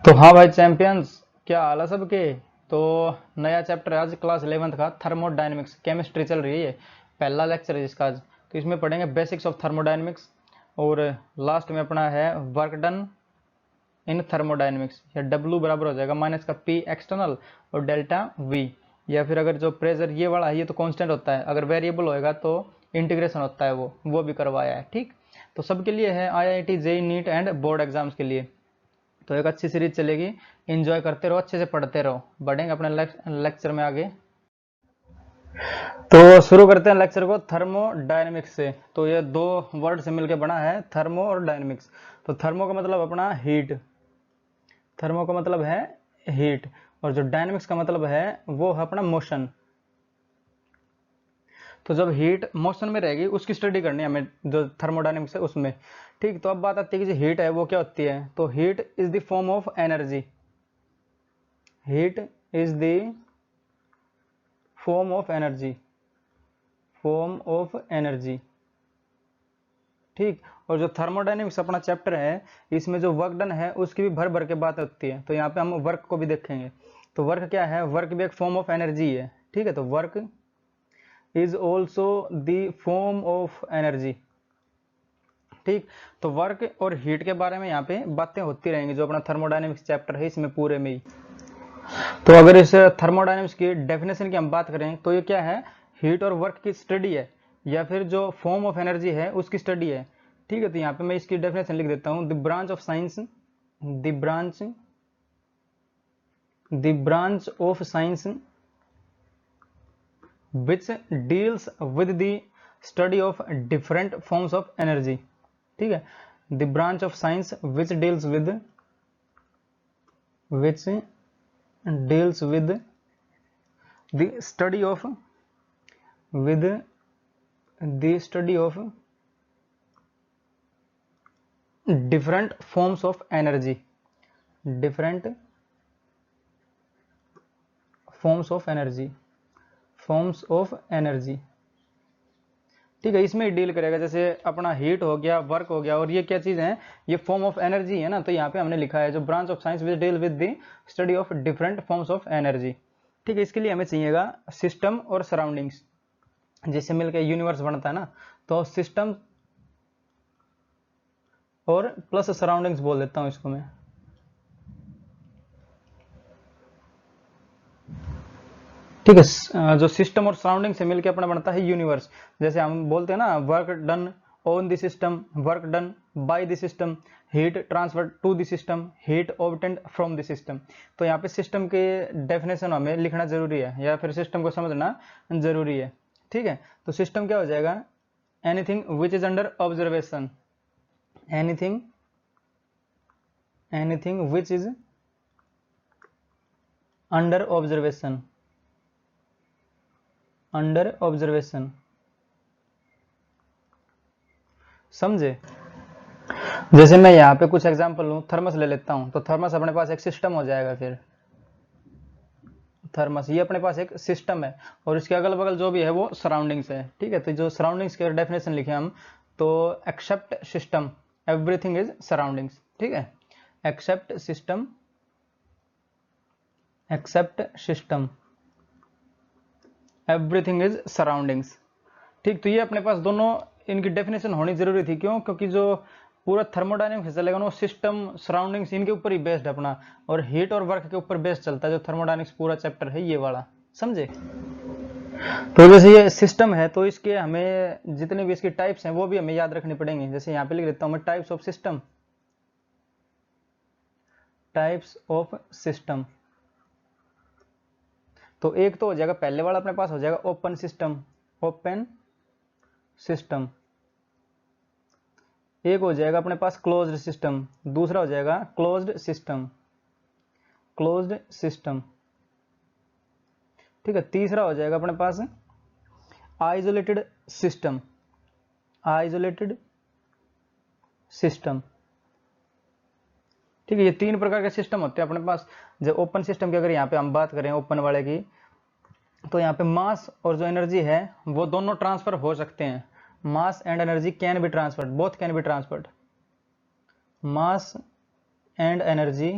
तो हाँ भाई चैंपियंस, क्या हाल है सबके। तो नया चैप्टर है आज क्लास 11th का, थर्मोडायनेमिक्स केमिस्ट्री चल रही है। पहला लेक्चर है इसका आज। तो इसमें पढ़ेंगे बेसिक्स ऑफ थर्मोडायनेमिक्स, और लास्ट में अपना है वर्क डन इन थर्मोडायनेमिक्स। या डब्ल्यू बराबर हो जाएगा माइनस का पी एक्सटर्नल और डेल्टा वी। या फिर अगर जो प्रेशर ये वाला है ये तो कांस्टेंट होता है, अगर वेरिएबल होएगा तो इंटीग्रेशन होता है, वो भी करवाया है। ठीक, तो सबके लिए है, IIT JEE NEET and board exams के लिए। तो एक अच्छी सीरीज चलेगी, एंजॉय करते रहो, अच्छे से पढ़ते रहो। बढ़ेंगे अपने लेक्चर में आगे। तो शुरू करते हैं लेक्चर को थर्मोडायनेमिक्स से। तो ये दो वर्ड से मिलकर बना है, थर्मो और डायनेमिक्स। तो थर्मो का मतलब अपना हीट, थर्मो का मतलब है हीट, और जो डायनेमिक्स का मतलब है वो है अपना मोशन। तो जब हीट मोशन में रहेगी उसकी स्टडी करनी है हमें, जो थर्मोडायनेमिक्स है उसमें। ठीक, तो अब बात आती है कि जो हीट है वो क्या होती है। तो heat is the form of energy, heat is the form of energy, form of energy. ठीक, और जो थर्मोडायनेमिक्स अपना चैप्टर है इसमें जो वर्क डन है उसकी भी भर भर के बात होती है। तो यहाँ पे हम वर्क को भी देखेंगे। तो वर्क क्या है, वर्क भी एक फॉर्म ऑफ एनर्जी है। ठीक है, तो work is also the form of energy. ठीक, तो वर्क और हीट के बारे में यहाँ पे बातें होती रहेंगी, जो अपना थर्मोडायनेमिक्स चैप्टर है इसमें पूरे में ही। तो अगर इस थर्मोडायनेमिक्स की डेफिनेशन की हम बात करें तो ये क्या है, हीट और वर्क की स्टडी है, या फिर जो फॉर्म ऑफ एनर्जी है उसकी स्टडी है। ठीक है, तो यहाँ पे मैं इसकी डेफिनेशन लिख देता हूँ, the branch of science, the branch, the branch of science which deals with the study of different forms of energy. ठीक है, the branch of science which deals with, which deals with the study of, with the study of different forms of energy, different forms of energy, forms of energy। ठीक है, इसमें deal करेगा, जैसे अपना heat हो गया, वर्क हो गया, और ये क्या चीज है, ये फॉर्म ऑफ एनर्जी है ना। तो यहाँ पे हमने लिखा है जो branch of science which deal with the study of different forms of energy. ठीक है, इसके लिए हमें चाहिएगा सिस्टम और सराउंडिंग्स, जिससे मिलकर यूनिवर्स बनता है ना। तो सिस्टम और प्लस सराउंडिंग्स बोल देता हूँ इसको मैं। ठीक है, जो सिस्टम और सराउंडिंग से मिलकर अपना बनता है यूनिवर्स। जैसे हम बोलते हैं ना, work done on the system, work done by the system, heat transfer to the system, heat obtained from the system. तो यहाँ पे सिस्टम के डेफिनेशन हमें लिखना जरूरी है, या फिर सिस्टम को समझना जरूरी है। ठीक है, तो सिस्टम क्या हो जाएगा, anything which is under observation, anything, anything which is under observation, under observation. समझे। जैसे मैं यहाँ पे कुछ एग्जांपल लूँ, थर्मस ले लेता हूँ। तो थर्मस अपने पास एक सिस्टम हो जाएगा। फिर थर्मस ये अपने पास एक सिस्टम है, और इसके अगल बगल जो भी है वो सराउंडिंग्स है। ठीक है, तो जो सराउंडिंग्स के डेफिनेशन लिखे हम, तो except system everything is surroundings. ठीक है, except system, except system everything is surroundings. ठीक, तो ये अपने पास दोनों इनकी डेफिनेशन होनी जरूरी थी। क्यों? क्योंकि जो पूरा थर्मोडायनेमिक्स चलेगा ना, वो सिस्टम सराउंडिंग्स इनके ऊपर ही बेस्ड है अपना, और हीट और वर्क के ऊपर बेस्ड चलता है जो थर्मोडायनेमिक्स पूरा चैप्टर है ये वाला। समझे। तो जैसे ये सिस्टम है, तो इसके हमें जितने भी इसकी टाइप्स हैं वो भी हमें याद रखनी पड़ेंगी। जैसे यहाँ पे लिख देता हूँ मैं, types of system, types of system. तो एक तो हो जाएगा, पहले वाला अपने पास हो जाएगा ओपन सिस्टम, ओपन सिस्टम। एक हो जाएगा अपने पास क्लोज्ड सिस्टम, दूसरा हो जाएगा क्लोज्ड सिस्टम, क्लोज्ड सिस्टम। ठीक है, तीसरा हो जाएगा अपने पास आइसोलेटेड सिस्टम, आइसोलेटेड सिस्टम। ठीक है, ये तीन प्रकार के सिस्टम होते हैं अपने पास। जब ओपन सिस्टम की अगर यहाँ पे हम बात करें, ओपन वाले की, तो यहाँ पे मास और जो एनर्जी है वो दोनों ट्रांसफर हो सकते हैं। Mass and energy can be transferred, both can be transferred, mass and energy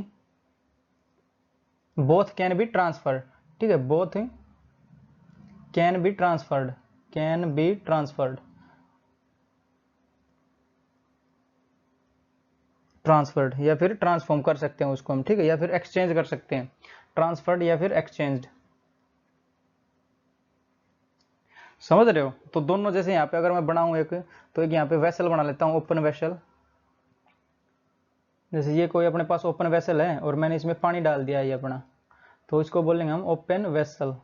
both can be transferred, ठीक है, both can be transferred, can be transferred, transferred या फिर ट्रांसफॉर्म कर सकते हैं उसको हम, ठीक है, या फिर एक्सचेंज कर सकते हैं, ट्रांसफर्ड या फिर एक्सचेंज्ड। समझ रहे हो? तो दोनों, जैसे यहाँ पे अगर मैं बनाऊं एक, तो एक यहाँ पे वेसल बना लेता हूँ, ओपन वेसल। जैसे ये कोई अपने पास ओपन वेसल है और मैंने इसमें पानी डाल दिया है ये अपना, तो इसको बोलेंगे हम ओपन वेसल,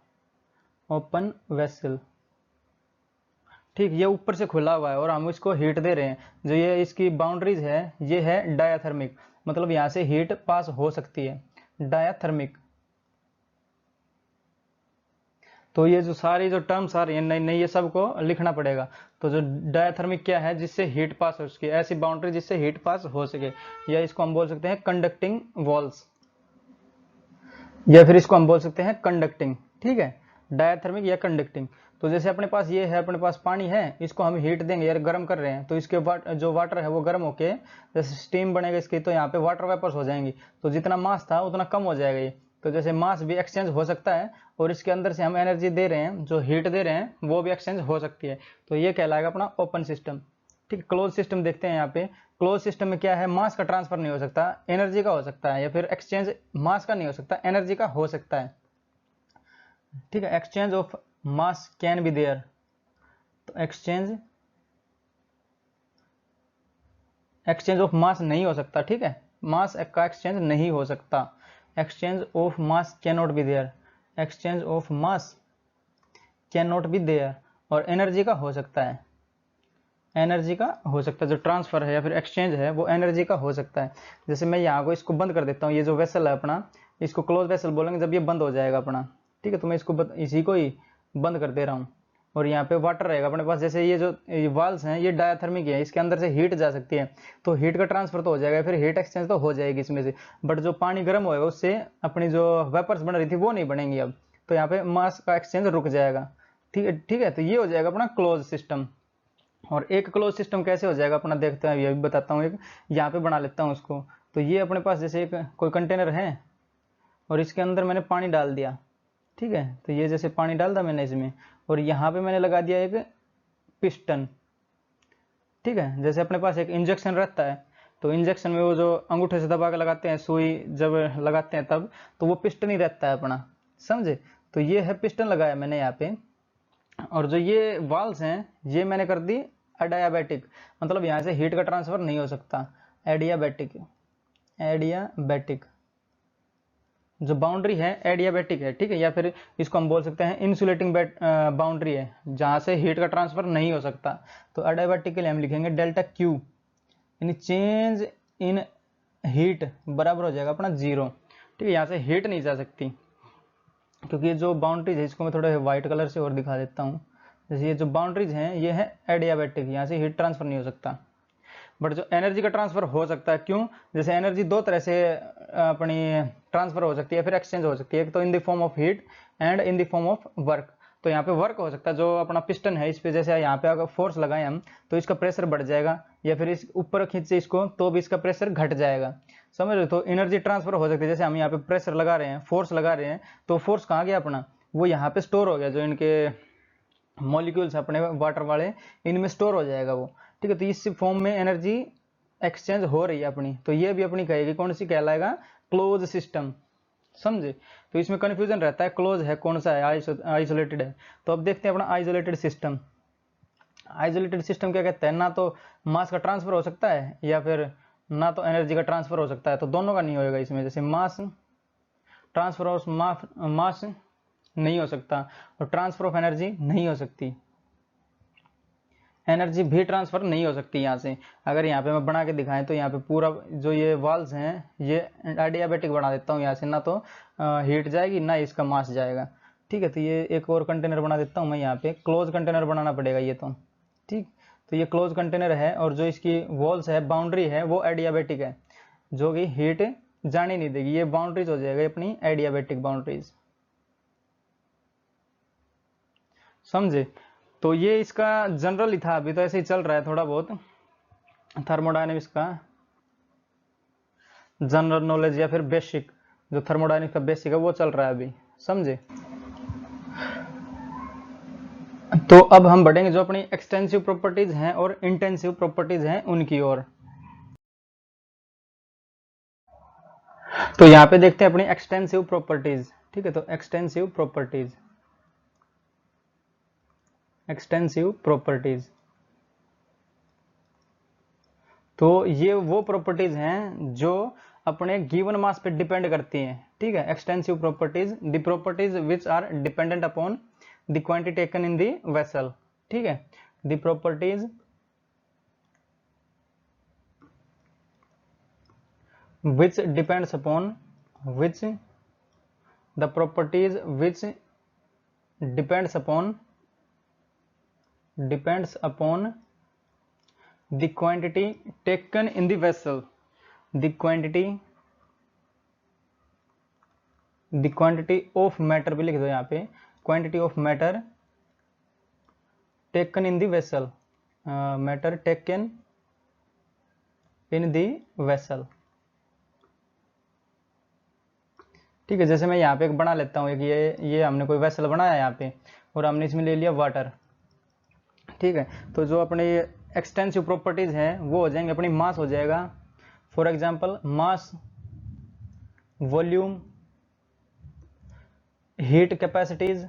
ओपन वेसल, ठीक। ये ऊपर से खुला हुआ है और हम इसको हीट दे रहे हैं। जो ये इसकी बाउंड्रीज है ये है डायाथर्मिक, मतलब यहाँ से हीट पास हो सकती है, डायाथर्मिक। तो ये जो सारी जो टर्म्स आ रही है नई नई, ये सबको लिखना पड़ेगा। तो जो डायाथर्मिक क्या है, जिससे हीट पास हो सके, ऐसी बाउंड्री जिससे हीट पास हो सके, या इसको हम बोल सकते हैं कंडक्टिंग वॉल्स, या फिर इसको हम बोल सकते हैं कंडक्टिंग, ठीक है, डायाथर्मिक या कंडक्टिंग। तो जैसे अपने पास ये है, अपने पास पानी है, इसको हम हीट देंगे यार, गर्म कर रहे हैं, तो इसके जो वाटर है वो गर्म होके जैसे स्टीम बनेगा इसकी, तो यहाँ पे वाटर वेपर्स हो जाएंगी, तो जितना मास था उतना कम हो जाएगा ये। तो जैसे मास भी एक्सचेंज हो सकता है और इसके अंदर से हम एनर्जी दे रहे हैं, जो हीट दे रहे हैं वो भी एक्सचेंज हो सकती है। तो ये कहलाएगा अपना ओपन सिस्टम, ठीक। क्लोज सिस्टम देखते हैं यहाँ पे। क्लोज सिस्टम में क्या है, मास का ट्रांसफर नहीं हो सकता, एनर्जी का हो सकता है, या फिर एक्सचेंज मास का नहीं हो सकता, एनर्जी का हो सकता है, ठीक है। Exchange of mass can be there, तो एक्सचेंज ऑफ मास नहीं हो सकता, ठीक है, मास का एक्सचेंज नहीं हो सकता, exchange of mass can not be there, exchange of mass can not be there. और एनर्जी का हो सकता है, एनर्जी का हो सकता है, जो ट्रांसफर है या फिर एक्सचेंज है वो एनर्जी का हो सकता है। जैसे मैं यहाँ को इसको बंद कर देता हूँ, ये जो वेसल है अपना, इसको क्लोज वेसल बोलेंगे जब ये बंद हो जाएगा अपना, ठीक है। तो मैं इसको इसी को ही बंद कर दे रहा हूँ और यहाँ पे वाटर रहेगा अपने पास। जैसे ये जो वाल्स हैं ये डायाथर्मिक है, इसके अंदर से हीट जा सकती है, तो हीट का ट्रांसफर तो हो जाएगा, फिर हीट एक्सचेंज तो हो जाएगी इसमें से, बट जो पानी गर्म होएगा उससे अपनी जो वेपर्स बन रही थी वो नहीं बनेंगी अब, तो यहाँ पे मास का एक्सचेंज रुक जाएगा, ठीक है, ठीक है। तो ये हो जाएगा अपना क्लोज सिस्टम। और एक क्लोज सिस्टम कैसे हो जाएगा अपना, देखते हैं, ये भी बताता हूँ। एक यहाँ पे बना लेता हूँ उसको। तो ये अपने पास जैसे एक कोई कंटेनर है और इसके अंदर मैंने पानी डाल दिया, ठीक है। तो ये जैसे पानी डाल दिया मैंने इसमें, और यहाँ पे मैंने लगा दिया एक पिस्टन, ठीक है। जैसे अपने पास एक इंजेक्शन रहता है, तो इंजेक्शन में वो जो अंगूठे से दबा के लगाते हैं, सुई जब लगाते हैं तब, तो वो पिस्टन ही रहता है अपना, समझे। तो ये है पिस्टन लगाया मैंने यहाँ पे, और जो ये वाल्स हैं ये मैंने कर दी अडायाबैटिक, मतलब यहाँ से हीट का ट्रांसफर नहीं हो सकता, एडियाबैटिक, एडियाबैटिक। जो बाउंड्री है एडियाबैटिक है, ठीक है, या फिर इसको हम बोल सकते हैं इंसुलेटिंग बाउंड्री है, जहाँ से हीट का ट्रांसफर नहीं हो सकता। तो अडायाबैटिक के लिए हम लिखेंगे डेल्टा क्यू, यानी चेंज इन हीट बराबर हो जाएगा अपना 0, ठीक है। यहाँ से हीट नहीं जा सकती, क्योंकि ये जो बाउंड्रीज है, इसको मैं थोड़ा व्हाइट कलर से और दिखा देता हूँ। जैसे ये जो बाउंड्रीज हैं ये है एडियाबैटिक, यहाँ से हीट ट्रांसफर नहीं हो सकता, बट जो एनर्जी का ट्रांसफर हो सकता है। क्यों? जैसे एनर्जी दो तरह से अपनी ट्रांसफर हो सकती है, फिर एक्सचेंज हो सकती है, एक तो in the form of heat and in the form of work. तो यहाँ पे वर्क हो सकता है, जो अपना पिस्टन है इस पे, जैसे यहाँ पे अगर फोर्स लगाए हम तो इसका प्रेशर बढ़ जाएगा, या फिर इस ऊपर खींचे इसको तो भी इसका प्रेशर घट जाएगा, समझ रहे हो। तो एनर्जी ट्रांसफर हो सकती है, जैसे हम यहाँ पे प्रेशर लगा रहे हैं, फोर्स लगा रहे हैं, तो फोर्स कहाँ गया अपना, वो यहाँ पे स्टोर हो गया, जो इनके मॉलिक्यूल्स अपने वाटर वाले इनमें स्टोर हो जाएगा वो, ठीक है। तो इस फॉर्म में एनर्जी एक्सचेंज हो रही है अपनी, तो ये भी अपनी कहेगी कौन सी कहलाएगा, क्लोज सिस्टम, समझे। तो इसमें कंफ्यूजन रहता है क्लोज है कौन सा है, आइसोलेटेड है। तो अब देखते हैं अपना आइसोलेटेड सिस्टम। आइसोलेटेड सिस्टम क्या कहता है, ना तो मास का ट्रांसफर हो सकता है या फिर ना तो एनर्जी का ट्रांसफर हो सकता है, तो दोनों का नहीं होगा इसमें। जैसे मास ट्रांसफर ऑफ मास नहीं हो सकता और ट्रांसफर ऑफ एनर्जी नहीं हो सकती, एनर्जी भी ट्रांसफर नहीं हो सकती यहाँ से। अगर यहाँ पे मैं बना के दिखाएं तो यहाँ पे पूरा जो ये वाल्स हैं ये एडियाबैटिक बना देता हूँ, यहाँ से ना तो हीट जाएगी ना इसका मास जाएगा, ठीक है। तो ये एक और कंटेनर बना देता हूँ मैं, यहाँ पे क्लोज कंटेनर बनाना पड़ेगा ये तो, ठीक। तो ये क्लोज कंटेनर है और जो इसकी वॉल्स है, बाउंड्री है, वो एडियाबैटिक है, जो कि हीट जाने नहीं देगी। ये बाउंड्रीज हो जाएगा अपनी एडियाबैटिक बाउंड्रीज, समझे। तो ये इसका जनरल ही था, अभी तो ऐसे ही चल रहा है थोड़ा बहुत थर्मोडायनेमिक्स का जनरल नॉलेज या फिर बेसिक। जो थर्मोडायनेमिक्स का बेसिक है वो चल रहा है अभी, समझे। तो अब हम बढ़ेंगे जो अपनी एक्सटेंसिव प्रॉपर्टीज हैं और इंटेंसिव प्रॉपर्टीज हैं उनकी ओर। तो यहाँ पे देखते हैं अपनी एक्सटेंसिव प्रॉपर्टीज, ठीक है। तो एक्सटेंसिव प्रॉपर्टीज, एक्सटेंसिव प्रॉपर्टीज, तो ये वो प्रॉपर्टीज हैं जो अपने गिवन मास पे डिपेंड करती हैं, ठीक है। Extensive properties, the properties which are dependent upon the quantity taken in the vessel, ठीक है। The properties which depends upon which the properties which depends upon the quantity taken in the vessel, the quantity of matter भी लिख दो यहाँ पे, quantity of matter taken in the vessel, matter taken in the vessel, ठीक है। जैसे मैं यहाँ पे एक बना लेता हूँ, एक ये हमने कोई वेसल बनाया यहाँ पे और हमने इसमें ले लिया वाटर, ठीक है। तो जो अपने एक्सटेंसिव प्रॉपर्टीज हैं वो हो जाएंगे, अपनी मास हो जाएगा, for example mass, volume, heat capacities,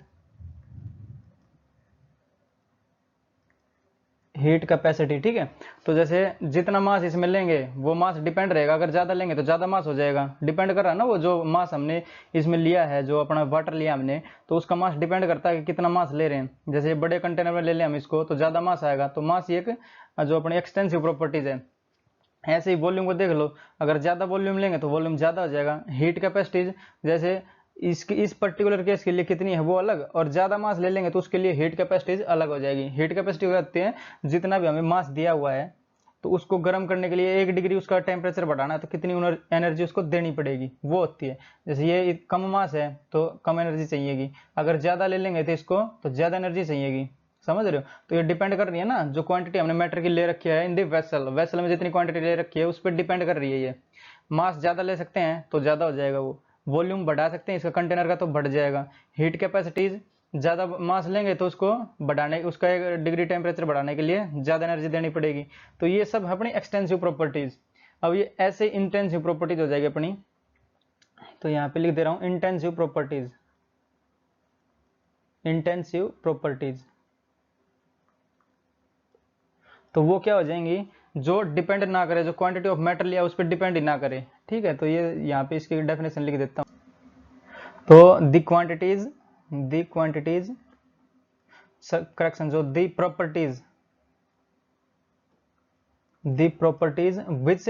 heat capacity, ठीक है। तो जैसे जितना मास इसमें लेंगे वो मास डिपेंड रहेगा, अगर ज़्यादा लेंगे तो ज़्यादा मास हो जाएगा, डिपेंड कर रहा है ना वो जो मास हमने इसमें लिया है, जो अपना वाटर लिया हमने, तो उसका मास डिपेंड करता है कि कितना मास ले रहे हैं। जैसे बड़े कंटेनर में ले लें हम इसको तो ज़्यादा मास आएगा, तो मास एक जो अपनी एक्सटेंसिव प्रॉपर्टीज है। ऐसे ही वॉल्यूम को देख लो, अगर ज़्यादा वॉल्यूम लेंगे तो वॉल्यूम ज़्यादा हो जाएगा। हीट कैपेसिटीज, जैसे इस पर्टिकुलर केस के लिए कितनी है वो अलग, और ज़्यादा मास ले लेंगे तो उसके लिए हीट कैपेसिटीज अलग हो जाएगी। हीट कैपेसिटी कहते हैं जितना भी हमें मास दिया हुआ है तो उसको गर्म करने के लिए 1 डिग्री उसका टेम्परेचर बढ़ाना है तो कितनी एनर्जी उसको देनी पड़ेगी, वो होती है। जैसे ये कम मास है तो कम एनर्जी चाहिएगी, अगर ज़्यादा ले लेंगे तो इसको तो ज़्यादा एनर्जी चाहिएगी, समझ रहे हो। तो ये डिपेंड कर रही है ना, जो क्वांटिटी हमने मैटर की ले रखी है इन दी वेसल, वेसल में जितनी क्वांटिटी ले रखी है उस पर डिपेंड कर रही है ये। मास ज़्यादा ले सकते हैं तो ज़्यादा हो जाएगा वो, वॉल्यूम बढ़ा सकते हैं इसका कंटेनर का तो बढ़ जाएगा। हीट कैपेसिटीज, ज़्यादा मास लेंगे तो उसको बढ़ाने, उसका 1 डिग्री टेम्परेचर बढ़ाने के लिए ज़्यादा एनर्जी देनी पड़ेगी। तो ये सब अपनी एक्सटेंसिव प्रॉपर्टीज। अब ये ऐसे इंटेंसिव प्रॉपर्टीज हो जाएगी अपनी, तो यहाँ पे लिख दे रहा हूँ इंटेंसिव प्रॉपर्टीज, इंटेंसिव प्रॉपर्टीज। तो वो क्या हो जाएंगी, जो डिपेंड ना करे, जो क्वांटिटी ऑफ मैटर लिया उस पर डिपेंड ही ना करे, ठीक है। तो ये यहाँ पे इसकी डेफिनेशन लिख देता हूँ। तो द क्वांटिटीज करेक्शन, जो the properties which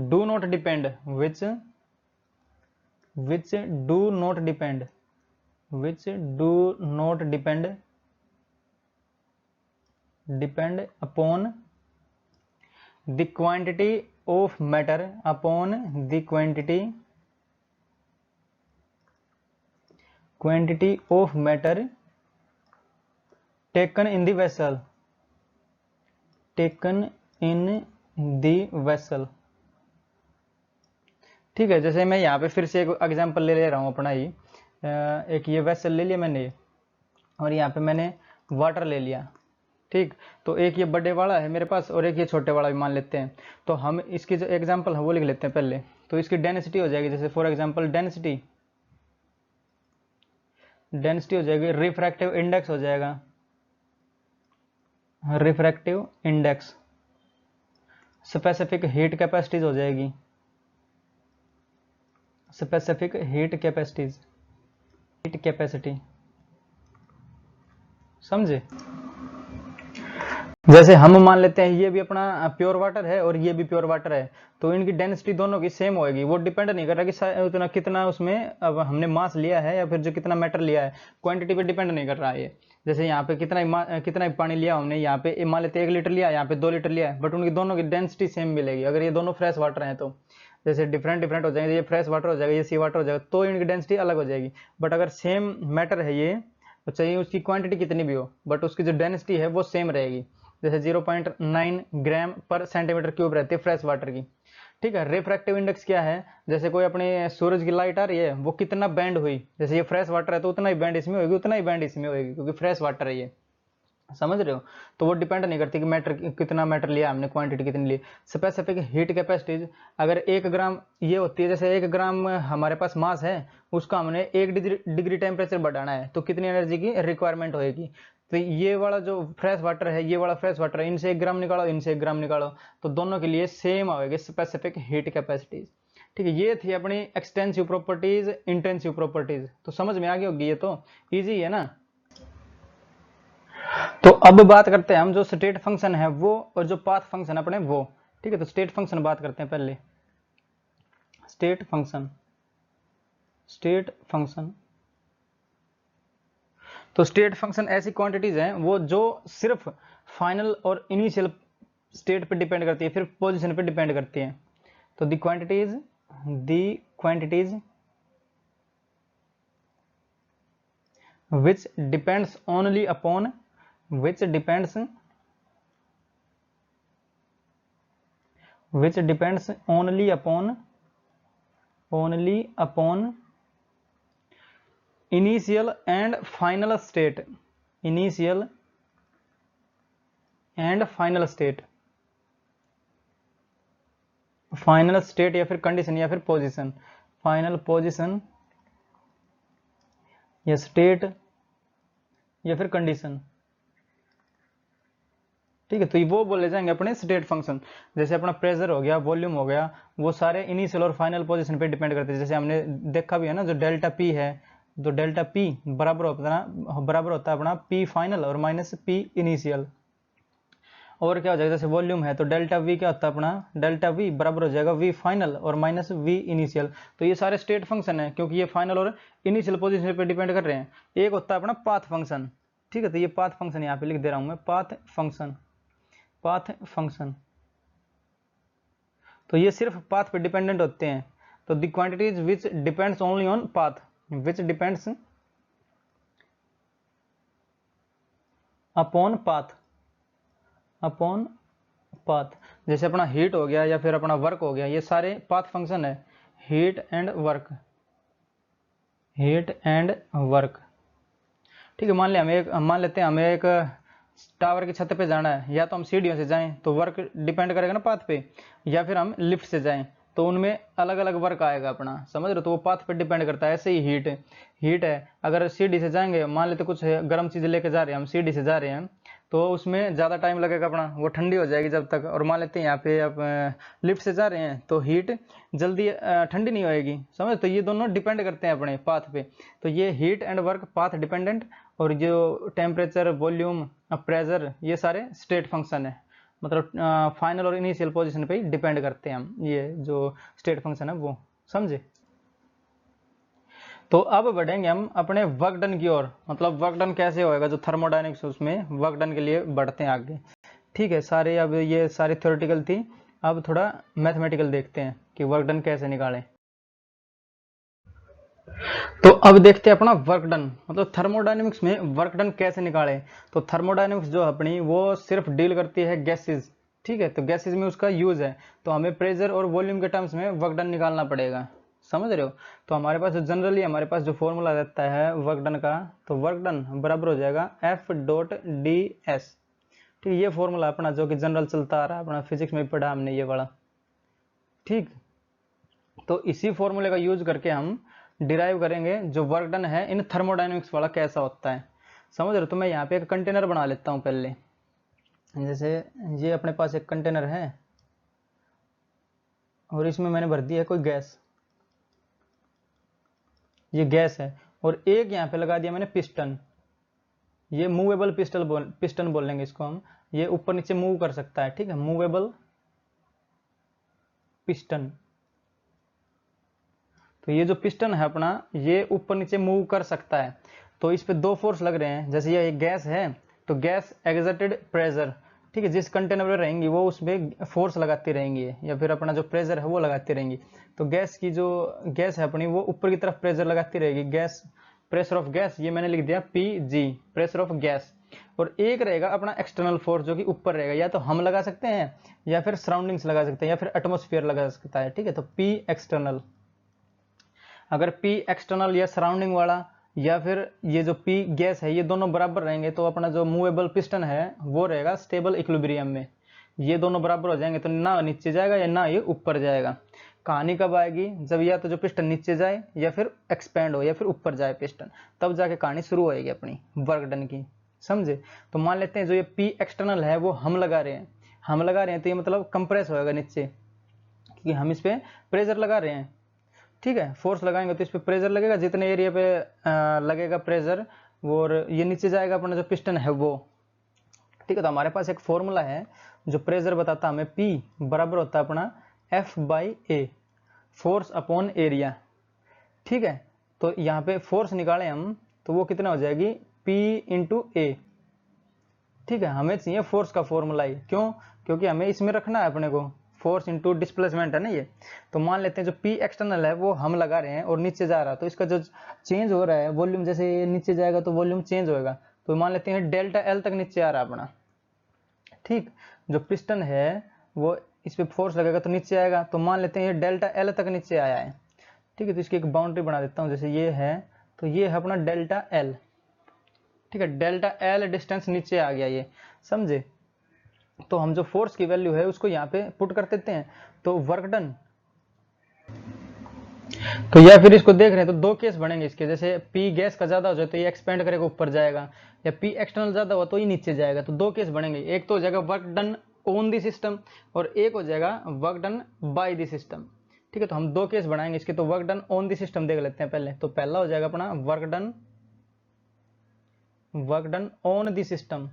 do not depend upon the quantity of matter, upon the quantity of matter taken in the vessel, taken in the vessel, ठीक है। जैसे मैं यहाँ पे फिर से एक एग्जांपल ले रहा हूँ अपना ही, एक ये वेसल ले लिया मैंने और यहाँ पे मैंने वाटर ले लिया, ठीक। तो एक ये बड़े वाला है मेरे पास और एक ये छोटे वाला भी मान लेते हैं। तो हम इसकी जो एग्जांपल है वो लिख लेते हैं पहले। तो इसकी डेंसिटी हो जाएगी, जैसे फॉर एग्जांपल डेंसिटी हो जाएगी, रिफ्रैक्टिव इंडेक्स हो जाएगा, refractive index, specific heat capacities हो जाएगी, specific heat capacities, heat capacity, समझे। जैसे हम मान लेते हैं ये भी अपना प्योर वाटर है और ये भी प्योर वाटर है, तो इनकी डेंसिटी दोनों की सेम होएगी। वो डिपेंड नहीं कर रहा कि उतना कितना उसमें अब हमने मास लिया है या फिर जो कितना मैटर लिया है, क्वांटिटी पे डिपेंड नहीं कर रहा है ये। जैसे यहाँ पे कितना पानी लिया हमने, यहाँ पे मान लेते 1 लीटर लिया, यहाँ पे 2 लीटर लिया है, बट उनकी दोनों की डेंसिटी सेम मिलेगी। अगर ये दोनों फ्रेश वाटर हैं तो जैसे डिफरेंट हो जाएंगे, ये फ्रेश वाटर हो जाएगा, ये सी वाटर हो जाएगा, तो इनकी डेंसिटी अलग हो जाएगी। बट अगर सेम मैटर है ये, तो चाहिए उसकी क्वांटिटी कितनी भी हो बट उसकी जो डेंसिटी है वो सेम रहेगी। जैसे 0.9 ग्राम पर सेंटीमीटर क्यूब रहती है फ्रेश वाटर की, ठीक है। रिफ्रैक्टिव इंडेक्स क्या है, जैसे कोई अपने सूरज की लाइट आ रही है, वो कितना बैंड हुई, जैसे ये फ्रेश वाटर है तो उतना ही बैंड इसमें होगी, उतना ही बैंड इसमें होगी, क्योंकि फ्रेश वाटर है ये, समझ रहे हो। तो वो डिपेंड नहीं करती कि मैटर कितना मैटर लिया हमने, क्वांटिटी कितनी ली। स्पेसिफिक हीट कैपेसिटीज, अगर 1 ग्राम ये होती है, जैसे 1 ग्राम हमारे पास मास है, उसका हमने 1 डिग्री टेम्परेचर बढ़ाना है, तो कितनी एनर्जी की रिक्वायरमेंट होगी। तो ये वाला जो फ्रेश वाटर है, ये वाला फ्रेश वाटर है, इनसे 1 ग्राम निकालो, इनसे 1 ग्राम निकालो, तो दोनों के लिए सेम आएगी स्पेसिफिक हीट कैपेसिटीज। ठीक है, ये थी अपनी एक्सटेंसिव प्रॉपर्टीज, इंटेंसिव प्रॉपर्टीज। तो समझ में आ गई होगी, ये तो इजी है ना। तो अब बात करते हैं हम जो स्टेट फंक्शन है वो, और जो पाथ फंक्शन अपने वो। ठीक है, तो स्टेट फंक्शन बात करते हैं पहले। स्टेट फंक्शन, स्टेट फंक्शन, तो स्टेट फंक्शन ऐसी क्वांटिटीज हैं वो जो सिर्फ फाइनल और इनिशियल स्टेट पे डिपेंड करती है, फिर पोजीशन पे डिपेंड करती है। तो दी quantities which depends only upon which depends only upon initial and final state, initial and final state, final state या फिर कंडीशन या फिर पोजीशन, फाइनल पोजीशन या स्टेट या फिर कंडीशन। ठीक है, तो वो बोले जाएंगे अपने स्टेट फंक्शन। जैसे अपना प्रेशर हो गया, वॉल्यूम हो गया, वो सारे इनिशियल और फाइनल पोजीशन पे डिपेंड करते हैं। जैसे हमने देखा भी है ना, जो डेल्टा पी है, जो डेल्टा पी बराबर होता है अपना पी फाइनल और माइनस पी इनिशियल। और क्या हो जाएगा, जैसे वॉल्यूम है तो डेल्टा वी क्या होता है अपना, डेल्टा वी बराबर हो जाएगा वी फाइनल और माइनस वी इनिशियल। तो ये सारे स्टेट फंक्शन है, क्योंकि ये फाइनल और इनिशियल पोजीशन पे डिपेंड कर रहे हैं। एक होता है अपना पाथ फंक्शन। ठीक है, तो ये पाथ फंक्शन यहाँ पे लिख दे रहा हूं मैं, पाथ फंक्शन, पाथ फंक्शन। तो ये सिर्फ पाथ पे डिपेंडेंट होते हैं। तो the quantities which depends only on path, which depends upon path, upon path. जैसे अपना हीट हो गया या फिर अपना वर्क हो गया, ये सारे पाथ फंक्शन है। Heat and work, heat and work. ठीक है, मान लेते हैं हमें एक टावर की छत पे जाना है, या तो हम सीढ़ियों से जाएं तो वर्क डिपेंड करेगा ना पाथ पे, या फिर हम लिफ्ट से जाएं तो उनमें अलग अलग वर्क आएगा अपना, समझ रहे हो। तो वो पाथ पे डिपेंड करता है। ऐसे ही हीट है, अगर सीढ़ी से जाएंगे, मान लेते कुछ गर्म चीज़ लेके जा रहे हैं, हम सीढ़ी से जा रहे हैं, तो उसमें ज़्यादा टाइम लगेगा अपना, वो ठंडी हो जाएगी जब तक। और मान लेते हैं यहाँ पे आप लिफ्ट से जा रहे हैं तो हीट जल्दी ठंडी नहीं होएगी, समझ। तो ये दोनों डिपेंड करते हैं अपने पाथ पे। तो ये heat and work path dependent, और जो टेम्परेचर, वॉल्यूम, प्रेशर, ये सारे स्टेट फंक्शन है, मतलब फाइनल और इनिशियल पोजीशन पे ही डिपेंड करते हैं हम, ये जो स्टेट फंक्शन है वो, समझे। तो अब बढ़ेंगे हम अपने वर्क डन की ओर, मतलब वर्क डन कैसे होएगा, जो थर्मोडायनेमिक्स उसमें वर्क डन के लिए बढ़ते हैं आगे। ठीक है, सारे अब ये सारी थ्योरेटिकल थी, अब थोड़ा मैथमेटिकल देखते हैं कि वर्क डन कैसे निकालें। तो अब देखते हैं अपना वर्क डन, मतलब थर्मोडायनेमिक्स में वर्क डन कैसे निकालें। तो थर्मोडायनेमिक्स जो अपनी वो सिर्फ डील करती है गैसेस। ठीक है, तो गैसेस में उसका यूज है, तो हमें प्रेशर और वॉल्यूम के टर्म्स में वर्क डन निकालना पड़ेगा, समझ रहे हो। तो हमारे पास जो जनरली हमारे पास जो फॉर्मूला रहता है वर्क डन का, तो वर्क डन बराबर हो जाएगा F.ds। ठीक, ये फॉर्मूला अपना जो कि जनरल चलता आ रहा है, अपना फिजिक्स में पढ़ा हमने ये वाला। ठीक, तो इसी फॉर्मूले का यूज करके हम डिराइव करेंगे जो वर्क डन है इन थर्मोडायनेमिक्स वाला कैसा होता है, समझ रहे हो। तो मैं यहाँ पे एक कंटेनर बना लेता हूँ पहले। जैसे ये अपने पास एक कंटेनर है और इसमें मैंने भर दिया है कोई गैस, ये गैस है, और एक यहाँ पे लगा दिया मैंने पिस्टन। ये मूवेबल पिस्टन बोलेंगे इसको हम, ये ऊपर नीचे मूव कर सकता है। ठीक है, मूवेबल पिस्टन। तो ये जो पिस्टन है अपना, ये ऊपर नीचे मूव कर सकता है। तो इस पे दो फोर्स लग रहे हैं। जैसे ये एक गैस है, तो गैस एक्सर्टेड प्रेशर, ठीक है, जिस कंटेनर में रहेंगी वो उसमें फोर्स लगाती रहेंगी, या फिर अपना जो प्रेशर है वो लगाती रहेंगी। तो गैस की जो गैस है अपनी, वो ऊपर की तरफ प्रेशर लगाती रहेगी। गैस, प्रेशर ऑफ गैस, ये मैंने लिख दिया PG, प्रेशर ऑफ गैस। और एक रहेगा अपना एक्सटर्नल फोर्स जो कि ऊपर रहेगा, या तो हम लगा सकते हैं या फिर सराउंडिंग्स लगा सकते हैं या फिर एटमॉस्फेयर लगा सकता है, ठीक है। तो पी एक्सटर्नल, अगर पी एक्सटर्नल या सराउंडिंग वाला या फिर ये जो पी गैस है ये दोनों बराबर रहेंगे तो अपना जो मूवेबल पिस्टन है वो रहेगा स्टेबल इक्विलिब्रियम में। ये दोनों बराबर हो जाएंगे तो ना नीचे जाएगा या ना ये ऊपर जाएगा। कहानी कब आएगी, जब या तो जो पिस्टन नीचे जाए या फिर एक्सपेंड हो या फिर ऊपर जाए पिस्टन, तब जाके कहानी शुरू होएगी अपनी वर्क डन की, समझे। तो मान लेते हैं जो ये पी एक्सटर्नल है वो हम लगा रहे हैं, हम लगा रहे हैं तो ये मतलब कंप्रेस होएगा नीचे, क्योंकि हम इस पे प्रेशर लगा रहे हैं, ठीक है। फोर्स लगाएंगे तो इस पे प्रेशर लगेगा, जितने एरिया पे लगेगा प्रेशर और ये नीचे जाएगा अपना जो पिस्टन है वो, ठीक है। तो हमारे पास एक फॉर्मूला है जो प्रेशर बताता है हमें, पी बराबर होता है अपना F by A, force upon area, ठीक है। तो यहाँ पे फोर्स निकाले हम तो वो कितना हो जाएगी, पी इंटू ए, ठीक है। हमें चाहिए फोर्स का फॉर्मूला ही, क्यों, क्योंकि हमें इसमें रखना है अपने को, फोर्स इंटू डिस्प्लेसमेंट है ना ये। तो मान लेते हैं जो पी एक्सटर्नल है वो हम लगा रहे हैं और नीचे जा रहा है, तो इसका जो चेंज हो रहा है वॉल्यूम, जैसे ये नीचे जाएगा तो वॉल्यूम चेंज होएगा, तो मान लेते हैं डेल्टा एल तक नीचे आ रहा है अपना, ठीक। जो पिस्टन है वो इस पे फोर्स लगेगा तो नीचे आएगा, तो मान लेते हैं ये डेल्टा एल तक नीचे आया है, ठीक है। तो इसकी एक बाउंड्री बना देता हूँ, जैसे ये है तो ये है अपना डेल्टा एल, ठीक है। डेल्टा एल डिस्टेंस नीचे आ गया ये, समझे। तो हम जो फोर्स की वैल्यू है उसको यहाँ पे पुट कर देते हैं, तो वर्क डन। तो या फिर इसको देख रहे हैं तो दो केस बनेंगे इसके, जैसे पी गैस का ज्यादा हो जाए तो ये एक्सपेंड करेगा ऊपर जाएगा, या पी एक्सटर्नल ज्यादा हुआ तो ये नीचे जाएगा। तो दो केस बनेंगे, एक तो हो जाएगा work done on the system और एक हो जाएगा work done by the system, ठीक है। तो हम दो केस बनाएंगे इसके, तो work done on the system देख लेते हैं पहले। तो पहला हो जाएगा अपना work done on the system,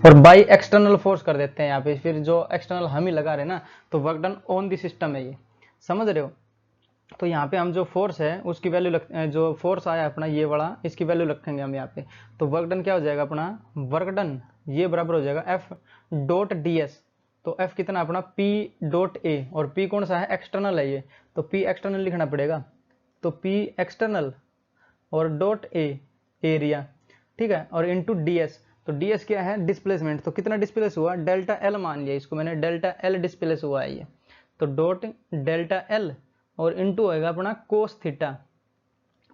और बाई एक्सटर्नल फोर्स कर देते हैं यहाँ पे, फिर जो एक्सटर्नल हम ही लगा रहे हैं ना, तो work done on the system है ये, समझ रहे हो। तो यहाँ पे हम जो फोर्स है उसकी वैल्यू जो फोर्स आया अपना ये वाला, इसकी वैल्यू रखेंगे हम यहाँ पे। तो वर्क डन क्या हो जाएगा अपना, वर्क डन ये बराबर हो जाएगा एफ डॉट डी एस। तो एफ कितना अपना पी डॉट ए, और पी कौन सा है, एक्सटर्नल है ये, तो पी एक्सटर्नल लिखना पड़ेगा। तो पी एक्सटर्नल और डॉट ए एरिया, ठीक है, और इंटू डी एस। तो डी एस क्या है, डिस्प्लेसमेंट। तो कितना डिस्प्लेस हुआ, डेल्टा एल मान लिया इसको मैंने, डेल्टा एल डिस्प्लेस हुआ है ये। तो डॉट डेल्टा एल और इनटू होएगा अपना कोस थीटा।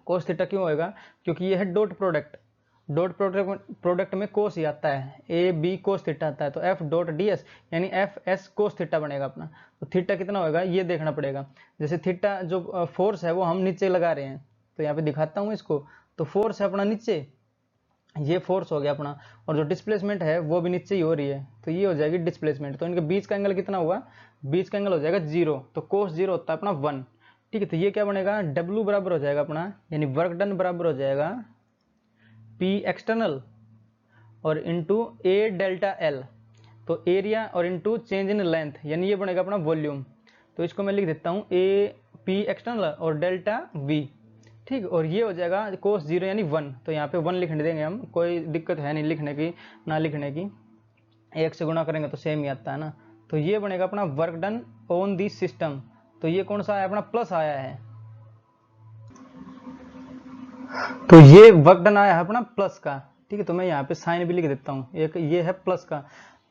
कोस थीटा क्यों होएगा, क्योंकि ये है डॉट प्रोडक्ट, डॉट प्रोडक्ट में कोस ही आता है, ए बी कोस थीटा आता है। तो एफ डॉट डी एस यानी एफ एस कोस थीटा बनेगा अपना। तो थीटा कितना होएगा ये देखना पड़ेगा, जैसे थीटा जो फोर्स है वो हम नीचे लगा रहे हैं, तो यहाँ पे दिखाता हूँ इसको। तो फोर्स है अपना नीचे, ये फोर्स हो गया अपना, और जो डिस्प्लेसमेंट है वो भी नीचे ही हो रही है, तो ये हो जाएगी डिस्प्लेसमेंट। तो इनके बीच का एंगल कितना हुआ, बीच का एंगल हो जाएगा 0, तो कोस 0 होता है अपना 1, ठीक है। तो ये क्या बनेगा, डब्ल्यू बराबर हो जाएगा अपना, यानी वर्क डन बराबर हो जाएगा पी एक्सटर्नल और इंटू ए डेल्टा एल, तो एरिया और इंटू चेंज इन लेंथ, यानी ये बनेगा अपना वॉल्यूम। तो इसको मैं लिख देता हूँ ए पी एक्सटर्नल और डेल्टा वी, ठीक। और ये हो जाएगा कोस 0 यानी 1, तो यहाँ पे 1 लिखने देंगे हम, कोई दिक्कत है नहीं लिखने की ना लिखने की, 1 से गुणा करेंगे तो सेम ही आता है ना। तो ये बनेगा अपना work done on the system. तो ये कौन सा है अपना, प्लस आया है, तो ये वर्क डन आया है अपना प्लस का, ठीक है। तो मैं यहाँ पे साइन भी लिख देता हूँ, एक ये है प्लस का।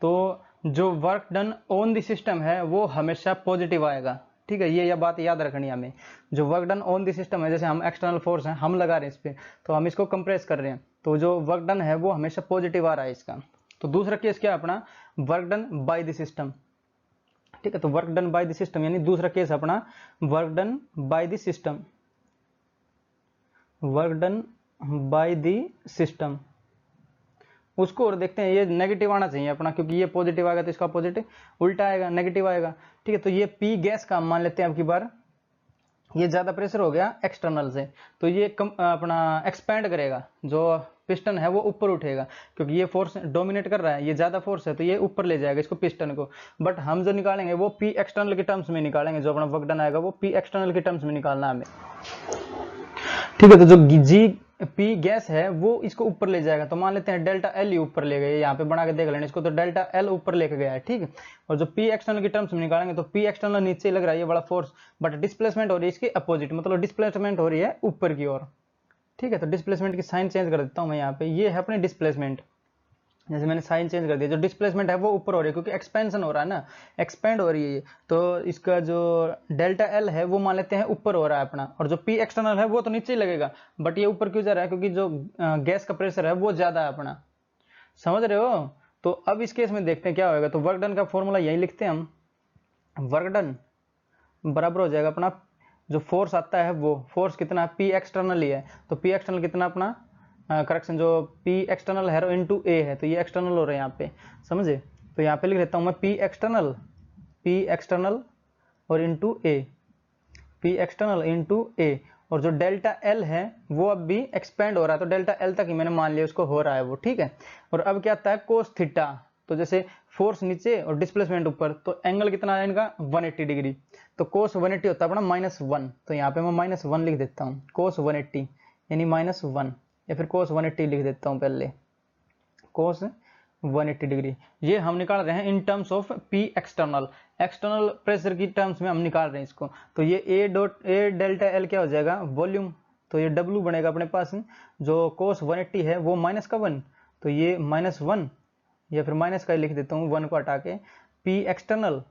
तो जो work done on the system है वो हमेशा पॉजिटिव आएगा, ठीक है। ये बात याद रखनी है हमें, जो work done on the system है, जैसे हम एक्सटर्नल फोर्स है हम लगा रहे हैं इस पे, तो हम इसको कंप्रेस कर रहे हैं, तो जो वर्क डन है वो हमेशा पॉजिटिव आ रहा है इसका। तो दूसरा केस क्या है अपना, work done by the system, ठीक है। तो work done by the system यानी दूसरा केस अपना work done by the system, work done by the system. उसको और देखते हैं, ये नेगेटिव आना चाहिए अपना, क्योंकि ये पॉजिटिव आएगा तो इसका पॉजिटिव उल्टा आएगा, नेगेटिव आएगा, ठीक है। तो ये पी गैस का मान लेते हैं अब की बार, ये ज्यादा प्रेशर हो गया एक्सटर्नल से, तो ये अपना एक्सपैंड करेगा, जो पिस्टन है वो ऊपर उठेगा, क्योंकि ये फोर्स डोमिनेट कर रहा है, ये ज्यादा फोर्स है तो ये ऊपर ले जाएगा इसको पिस्टन को। बट हम जो निकालेंगे वो पी एक्सटर्नल के टर्म्स में निकालेंगे, जो अपना वर्क डन आएगा वो पी एक्सटर्नल के टर्म्स में निकालना हमें, ठीक है। तो जो जी पी गैस है वो इसको ऊपर ले जाएगा, तो मान लेते हैं डेल्टा एल ही ऊपर ले गए, यहाँ पे बना के देख लेना इसको, तो डेल्टा एल ऊपर लेके गया है, ठीक है। और जो पी एक्सटर्नल की टर्म्स में निकालेंगे तो पी एक्सटर्नल नीचे लग रहा है ये बड़ा फोर्स, बट डिस्प्लेसमेंट हो रही है इसकी अपोजिट, मतलब डिस्प्लेसमेंट हो रही है ऊपर की ओर, ठीक है, तो डिस्प्लेसमेंट की साइन चेंज कर देता हूँ मैं यहाँ पे, ये है अपनी डिस्प्लेसमेंट। जैसे मैंने साइन चेंज कर दिया, जो डिस्प्लेसमेंट है वो ऊपर हो रही है क्योंकि एक्सपेंशन हो रहा है ना, एक्सपेंड हो रही है ये, तो इसका जो डेल्टा एल है वो मान लेते हैं ऊपर हो रहा है अपना, और जो पी एक्सटर्नल है वो तो नीचे ही लगेगा, बट ये ऊपर क्यों जा रहा है, क्योंकि जो गैस का प्रेशर है वो ज्यादा है अपना, समझ रहे हो। तो अब इस केस में देखते हैं क्या होगा, तो वर्क डन का फॉर्मूला यही लिखते हैं हम, वर्क डन बराबर हो जाएगा अपना, जो फोर्स आता है वो फोर्स कितना, पी एक्सटर्नल ही है, तो पी एक्सटर्नल कितना अपना, करेक्शन जो पी एक्सटर्नल है इंटू ए है, तो ये एक्सटर्नल हो रहा है यहाँ पे, समझे। तो यहाँ पे लिख देता हूँ मैं पी एक्सटर्नल और इंटू ए, पी एक्सटर्नल इंटू ए, और जो डेल्टा एल है वो अब भी एक्सपेंड हो रहा है, तो डेल्टा एल तक ही मैंने मान लिया उसको हो रहा है वो, ठीक है। और अब क्या आता है कोस थीटा, तो जैसे फोर्स नीचे और डिस्प्लेसमेंट ऊपर, तो एंगल कितना है इनका 180 डिग्री, तो कोस 180 होता है अपना -1, तो यहाँ पे मैं -1 लिख देता हूँ, कोस 180 यानी -1, या फिर कोस 180 लिख देता हूँ पहले, कोस 180 डिग्री। ये हम निकाल रहे हैं in terms of P external, external pressure की टर्म्स में हम निकाल रहे हैं इसको, तो ये ए डेल्टा एल क्या हो जाएगा वॉल्यूम, तो ये डब्ल्यू बनेगा अपने पास, जो कोस 180 है वो माइनस का 1, तो ये -1 या फिर माइनस का ही लिख देता हूँ 1 को हटा के, पी एक्सटर्नल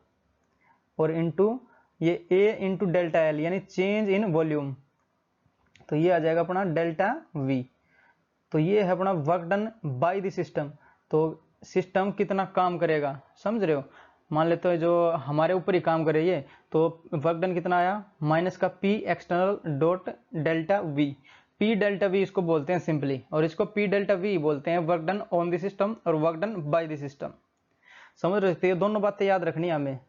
और इंटू ये ए इंटू डेल्टा एल यानी चेंज इन वॉल्यूम, तो ये आ जाएगा अपना डेल्टा वी। तो ये है अपना work done by the system, तो सिस्टम कितना काम करेगा, समझ रहे हो। मान लेते हैं जो हमारे ऊपर ही काम करे ये, तो वर्क डन कितना आया, माइनस का P external dot delta we, P delta we इसको बोलते हैं सिंपली, और इसको पी डेल्टा वी बोलते हैं work done on the system और work done by the system, समझ रहे थे। ये दोनों बातें याद रखनी है हमें।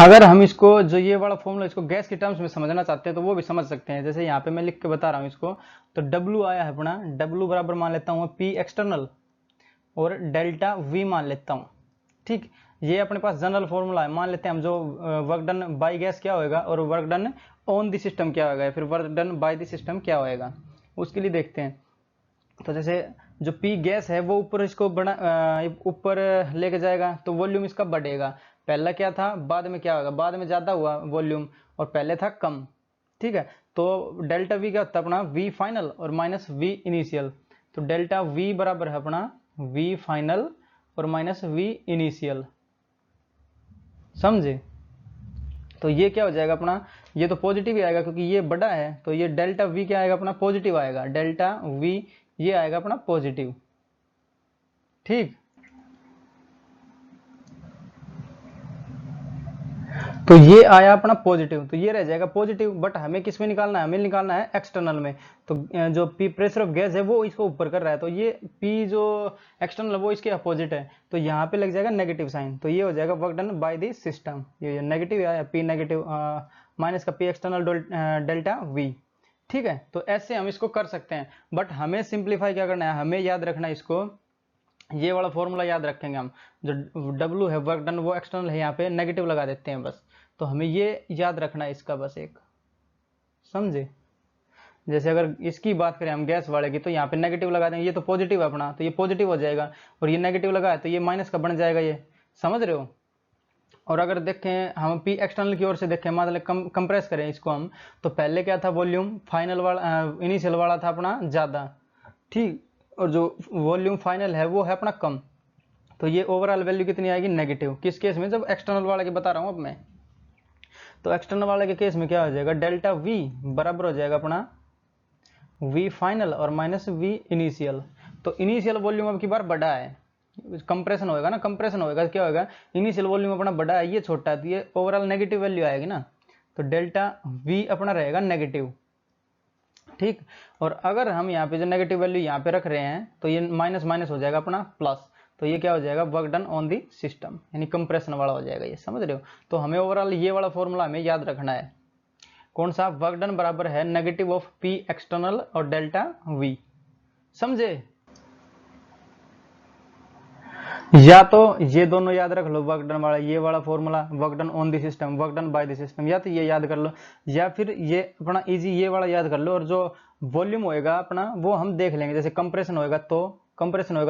अगर हम इसको जो ये वाला फॉर्मूला इसको गैस की टर्म्स में समझना चाहते हैं तो वो भी समझ सकते हैं, जैसे यहाँ पे मैं लिख के बता रहा हूँ इसको, तो W आया है अपना, W बराबर मान लेता हूँ P एक्सटर्नल और डेल्टा V मान लेता हूँ, ठीक। ये अपने पास जनरल फॉर्मूला है, मान लेते हैं हम जो वर्क डन बाय गैस क्या होएगा और work done on the system क्या होगा, फिर work done by the system क्या होएगा, उसके लिए देखते हैं। तो जैसे जो P गैस है वो ऊपर इसको बड़ा ऊपर लेके जाएगा तो वॉल्यूम इसका बढ़ेगा, पहला क्या था बाद में क्या होगा, बाद में ज्यादा हुआ वॉल्यूम और पहले था कम, ठीक है। तो डेल्टा वी क्या होता है अपना V फाइनल और माइनस V इनिशियल, तो डेल्टा V बराबर है अपना V फाइनल और माइनस V इनिशियल, समझे। तो ये क्या हो जाएगा अपना, ये तो पॉजिटिव ही आएगा क्योंकि ये बड़ा है, तो ये डेल्टा V क्या आएगा अपना पॉजिटिव आएगा, डेल्टा V ये आएगा अपना पॉजिटिव, ठीक। तो ये आया अपना पॉजिटिव, तो ये रह जाएगा पॉजिटिव, बट हमें किस में निकालना है, हमें निकालना है एक्सटर्नल में, तो जो पी प्रेशर ऑफ गैस है वो इसको ऊपर कर रहा है, तो ये पी जो एक्सटर्नल वो इसके अपोजिट है, तो यहाँ पे लग जाएगा नेगेटिव साइन, तो ये हो जाएगा work done by the system, ये नेगेटिव आया पी नेगेटिव माइनस का पी एक्सटर्नल डेल्टा वी, ठीक है। तो ऐसे हम इसको कर सकते हैं, बट हमें सिंप्लीफाई क्या करना है, हमें याद रखना है इसको, ये वाला फॉर्मूला याद रखेंगे हम, जो W है वर्क डन वो एक्सटर्नल है, यहाँ पे नेगेटिव लगा देते हैं बस, तो हमें ये याद रखना है इसका बस एक, समझे। जैसे अगर इसकी बात करें हम गैस वाले की, तो यहाँ पे नेगेटिव लगा देंगे, ये तो पॉजिटिव है अपना, तो ये पॉजिटिव हो जाएगा, और ये नेगेटिव लगा है तो ये माइनस का बन जाएगा, ये समझ रहे हो। और अगर देखें हम पी एक्सटर्नल की ओर से देखें, मतलब कंप्रेस करें इसको हम, तो पहले क्या था वॉल्यूम फाइनल वाला इनिशियल वाला था अपना ज्यादा, ठीक, और जो वॉल्यूम फाइनल है वो है अपना कम, तो ये ओवरऑल वैल्यू कितनी आएगी नेगेटिव, किस केस में, जब एक्सटर्नल वाले की बता रहा हूं अब मैं। तो एक्सटर्नल वाले के केस में क्या हो जाएगा, डेल्टा V बराबर हो जाएगा अपना V फाइनल और माइनस V इनिशियल, तो इनिशियल वॉल्यूम अब की बार बड़ा है, कंप्रेशन होएगा ना, कंप्रेशन होएगा क्या होगा, इनिशियल वॉल्यूम अपना बड़ा है, ये छोटा है, तो ये ओवरऑल नेगेटिव वैल्यू आएगी ना, तो डेल्टा V अपना रहेगा नेगेटिव, ठीक। और अगर हम यहाँ पे जो नेगेटिव वैल्यू यहाँ पे रख रहे हैं तो ये माइनस माइनस हो जाएगा अपना प्लस, तो ये क्या हो जाएगा work done on the system, यानी कंप्रेशन वाला हो जाएगा, ये समझ रहे हो। तो हमें ओवरऑल ये वाला फॉर्मूला हमें याद रखना है, कौन सा, वर्क डन बराबर है नेगेटिव ऑफ पी एक्सटर्नल और डेल्टा वी, समझे। या तो ये दोनों याद रख लो, वर्क डन वाला ये वाला formula, work done on the system, work done by the system, या तो ये याद कर लो, या फिर ये अपना इजी ये वाला याद कर लो, और जो वॉल्यूम होएगा अपना वो हम देख लेंगे, जैसे कंप्रेशन होएगा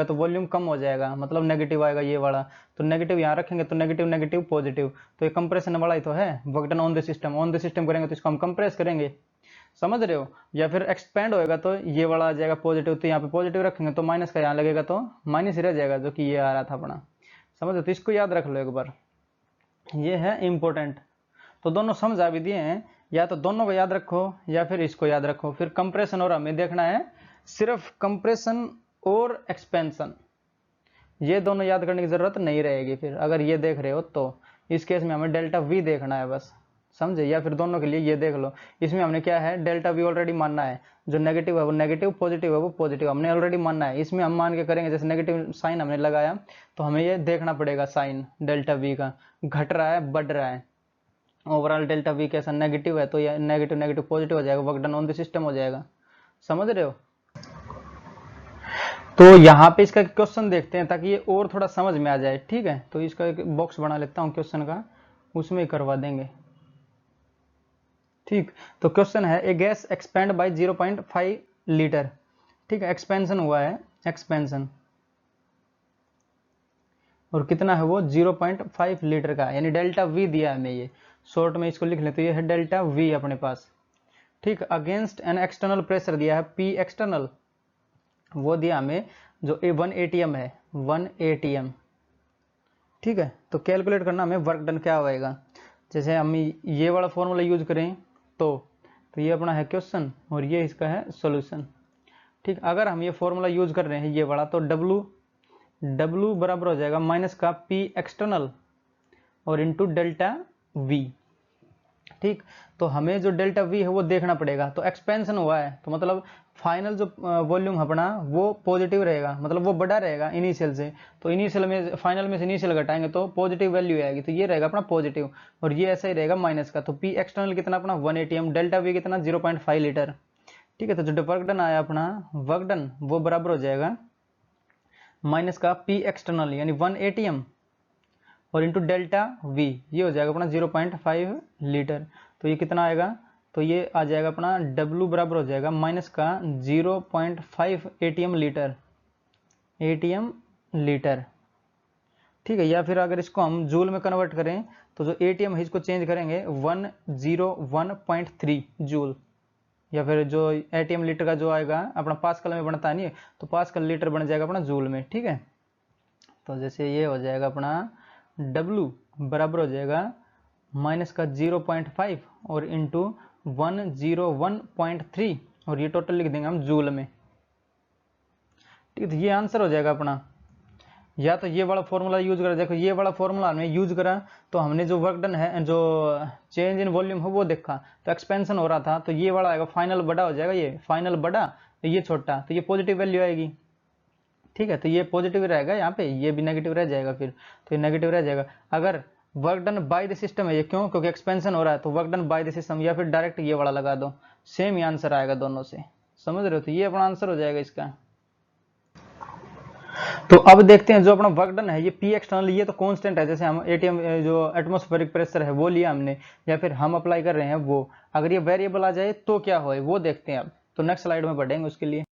तो वॉल्यूम कम हो जाएगा, मतलब नेगेटिव आएगा ये वाला, तो नेगेटिव यहाँ रखेंगे तो नेगेटिव नेगेटिव पॉजिटिव, तो ये कंप्रेशन वाला ही तो है, work done on the system करेंगे तो इसको हम कंप्रेस करेंगे, समझ रहे हो। या फिर एक्सपेंड होएगा तो ये वाला आ जाएगा पॉजिटिव, तो यहाँ पे पॉजिटिव रखेंगे तो माइनस का यहाँ लगेगा तो माइनस ही रह जाएगा, जो कि ये आ रहा था अपना। समझ रहे, तो इसको याद रख लो एक बार, ये है इंपॉर्टेंट। तो दोनों समझा भी दिए हैं, या तो दोनों को याद रखो या फिर इसको याद रखो। फिर कंप्रेशन और हमें देखना है सिर्फ कंप्रेशन और एक्सपेंशन, ये दोनों याद करने की जरूरत नहीं रहेगी। फिर अगर ये देख रहे हो तो इस केस में हमें डेल्टा वी देखना है बस, समझे। या फिर दोनों के लिए ये देख लो, इसमें हमने क्या है डेल्टा वी ऑलरेडी मानना है, जो नेगेटिव है वो नेगेटिव, पॉजिटिव है वो पॉजिटिव, हमने ऑलरेडी मानना है। इसमें हम मान के करेंगे, जैसे नेगेटिव साइन हमने लगाया तो हमें ये देखना पड़ेगा साइन डेल्टा वी का, घट रहा है बढ़ रहा है। ओवरऑल डेल्टा वी कैसा नेगेटिव है तो ये नेगेटिव नेगेटिव पॉजिटिव हो जाएगा, work done on the system हो जाएगा। समझ रहे हो। तो यहाँ पे इसका क्वेश्चन देखते हैं ताकि ये और थोड़ा समझ में आ जाए, ठीक है। तो इसका एक बॉक्स बना लेता हूँ क्वेश्चन का, उसमें ही करवा देंगे, ठीक। तो क्वेश्चन है ए गैस एक्सपेंड बाय 0.5 लीटर, ठीक है, एक्सपेंशन हुआ है, एक्सपेंशन, और कितना है वो 0.5 लीटर का, यानी डेल्टा वी दिया है हमें, ये शॉर्ट में इसको लिख लेते, ये है डेल्टा वी अपने पास, ठीक। अगेंस्ट एन एक्सटर्नल प्रेशर दिया है पी एक्सटर्नल, वो दिया हमें जो 1 atm है, 1 atm, ठीक है। तो कैलकुलेट करना हमें वर्क डन क्या होएगा। जैसे हम ये वाला फॉर्मूला यूज करें तो ये अपना है क्वेश्चन और ये इसका है सॉल्यूशन, ठीक। अगर हम ये फॉर्मूला यूज कर रहे हैं ये वाला, तो W बराबर हो जाएगा माइनस का P एक्सटर्नल और इंटू डेल्टा V, ठीक। तो हमें जो डेल्टा वी है वो देखना पड़ेगा। तो एक्सपेंशन हुआ है तो मतलब फाइनल जो वॉल्यूम अपना वो पॉजिटिव रहेगा, मतलब वो बड़ा रहेगा इनिशियल से। तो इनिशियल में फाइनल में से इनिशियल घटाएंगे तो पॉजिटिव वैल्यू आएगी, तो ये रहेगा अपना पॉजिटिव, और ये ऐसा ही रहेगा माइनस का। तो पी एक्सटर्नल कितना अपना 1 atm, डेल्टा वी कितना 0.5 लीटर, ठीक है। तो जो वर्क डन आया अपना वर्क डन वो बराबर हो जाएगा माइनस का पी एक्सटर्नल यानी 1 atm और इंटू डेल्टा वी, ये हो जाएगा अपना 0.5 लीटर। तो ये कितना आएगा, तो ये आ जाएगा अपना W बराबर हो जाएगा माइनस का 0.5 atm लीटर, ठीक है। या फिर अगर इसको हम जूल में कन्वर्ट करें तो जो atm है इसको चेंज करेंगे 101.3 जूल, या फिर जो atm लीटर का जो आएगा अपना पास्कल में बनता है नहीं, तो पास्कल लीटर बन जाएगा अपना जूल में, ठीक है। तो जैसे ये हो जाएगा अपना W बराबर हो जाएगा माइनस का 0.5 और इंटू 101.3 और ये टोटल लिख देंगे हम जूल में, ठीक है। तो ये आंसर हो जाएगा अपना। या तो ये वाला फॉर्मूला यूज करा, देखो ये वाला फॉर्मूला हमने यूज करा तो हमने जो वर्क डन है, जो चेंज इन वॉल्यूम है वो देखा, तो एक्सपेंशन हो रहा था, तो ये वाला आएगा फाइनल बड़ा हो जाएगा, ये फाइनल बड़ा तो ये छोटा, तो ये पॉजिटिव वैल्यू आएगी, ठीक है। तो ये पॉजिटिव रहेगा यहाँ पे, ये भी नेगेटिव रह जाएगा फिर, तो ये नेगेटिव रह जाएगा। अगर work done by the system है ये, क्यों, क्योंकि एक्सपेंशन हो रहा है, तो work done by the system, या फिर डायरेक्ट ये वाला लगा दो, सेम ही आंसर आएगा दोनों से। समझ रहे हो। तो ये अपना आंसर हो जाएगा इसका। तो अब देखते हैं जो अपना वर्क डन है ये पी एक्सटर्नल, ये तो कांस्टेंट है, जैसे हम एटीएम जो एटमॉस्फेरिक प्रेशर है वो लिया हमने, या फिर हम अप्लाई कर रहे हैं वो, अगर ये वेरिएबल आ जाए तो क्या हो वो देखते हैं अब। तो नेक्स्ट स्लाइड में बढ़ेंगे उसके लिए।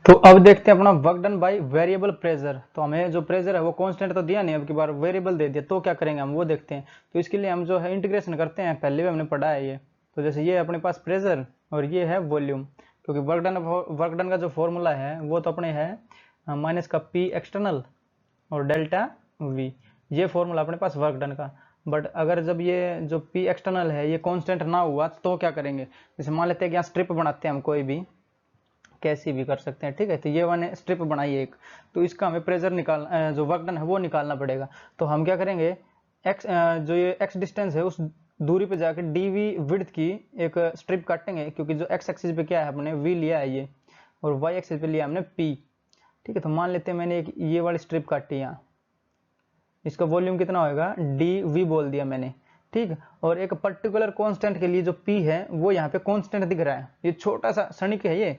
तो अब देखते हैं अपना work done by variable pressure. तो हमें जो प्रेशर है वो कांस्टेंट तो दिया नहीं, अब की बार वेरिएबल दे दिया, तो क्या करेंगे हम वो देखते हैं। तो इसके लिए हम जो है इंटीग्रेशन करते हैं, पहले भी हमने पढ़ा है ये। तो जैसे ये अपने पास प्रेशर और ये है वॉल्यूम, क्योंकि वर्क डन का जो फॉर्मूला है वो तो अपने है माइनस का पी एक्सटर्नल और डेल्टा वी, ये फॉर्मूला अपने पास वर्क डन का। बट अगर जब ये जो पी एक्सटर्नल है ये कांस्टेंट ना हुआ तो क्या करेंगे, जैसे मान लेते हैं कि यहाँ स्ट्रिप बनाते हैं हम, कोई भी कैसी भी कर सकते हैं, ठीक है। तो ये मैंने स्ट्रिप बनाई एक, तो इसका हमें प्रेशर निकालना, जो वर्क डन है वो निकालना पड़ेगा। तो हम क्या करेंगे, एक्स जो ये एक्स डिस्टेंस है उस दूरी पे जाके डीवी विड्थ की एक स्ट्रिप काटेंगे, क्योंकि जो एक्स एक्सिस पे क्या है अपने वी लिया है ये, और वाई एक्सिस पे लिया हमने पी, ठीक है। तो मान लेते हैं मैंने एक ये वाली स्ट्रिप काटी यहाँ, इसका वॉल्यूम कितना होगा डी वी बोल दिया मैंने, ठीक। और एक पर्टिकुलर कांस्टेंट के लिए जो पी है वो यहाँ पे कांस्टेंट दिख रहा है, ये छोटा सा क्षणिक है ये,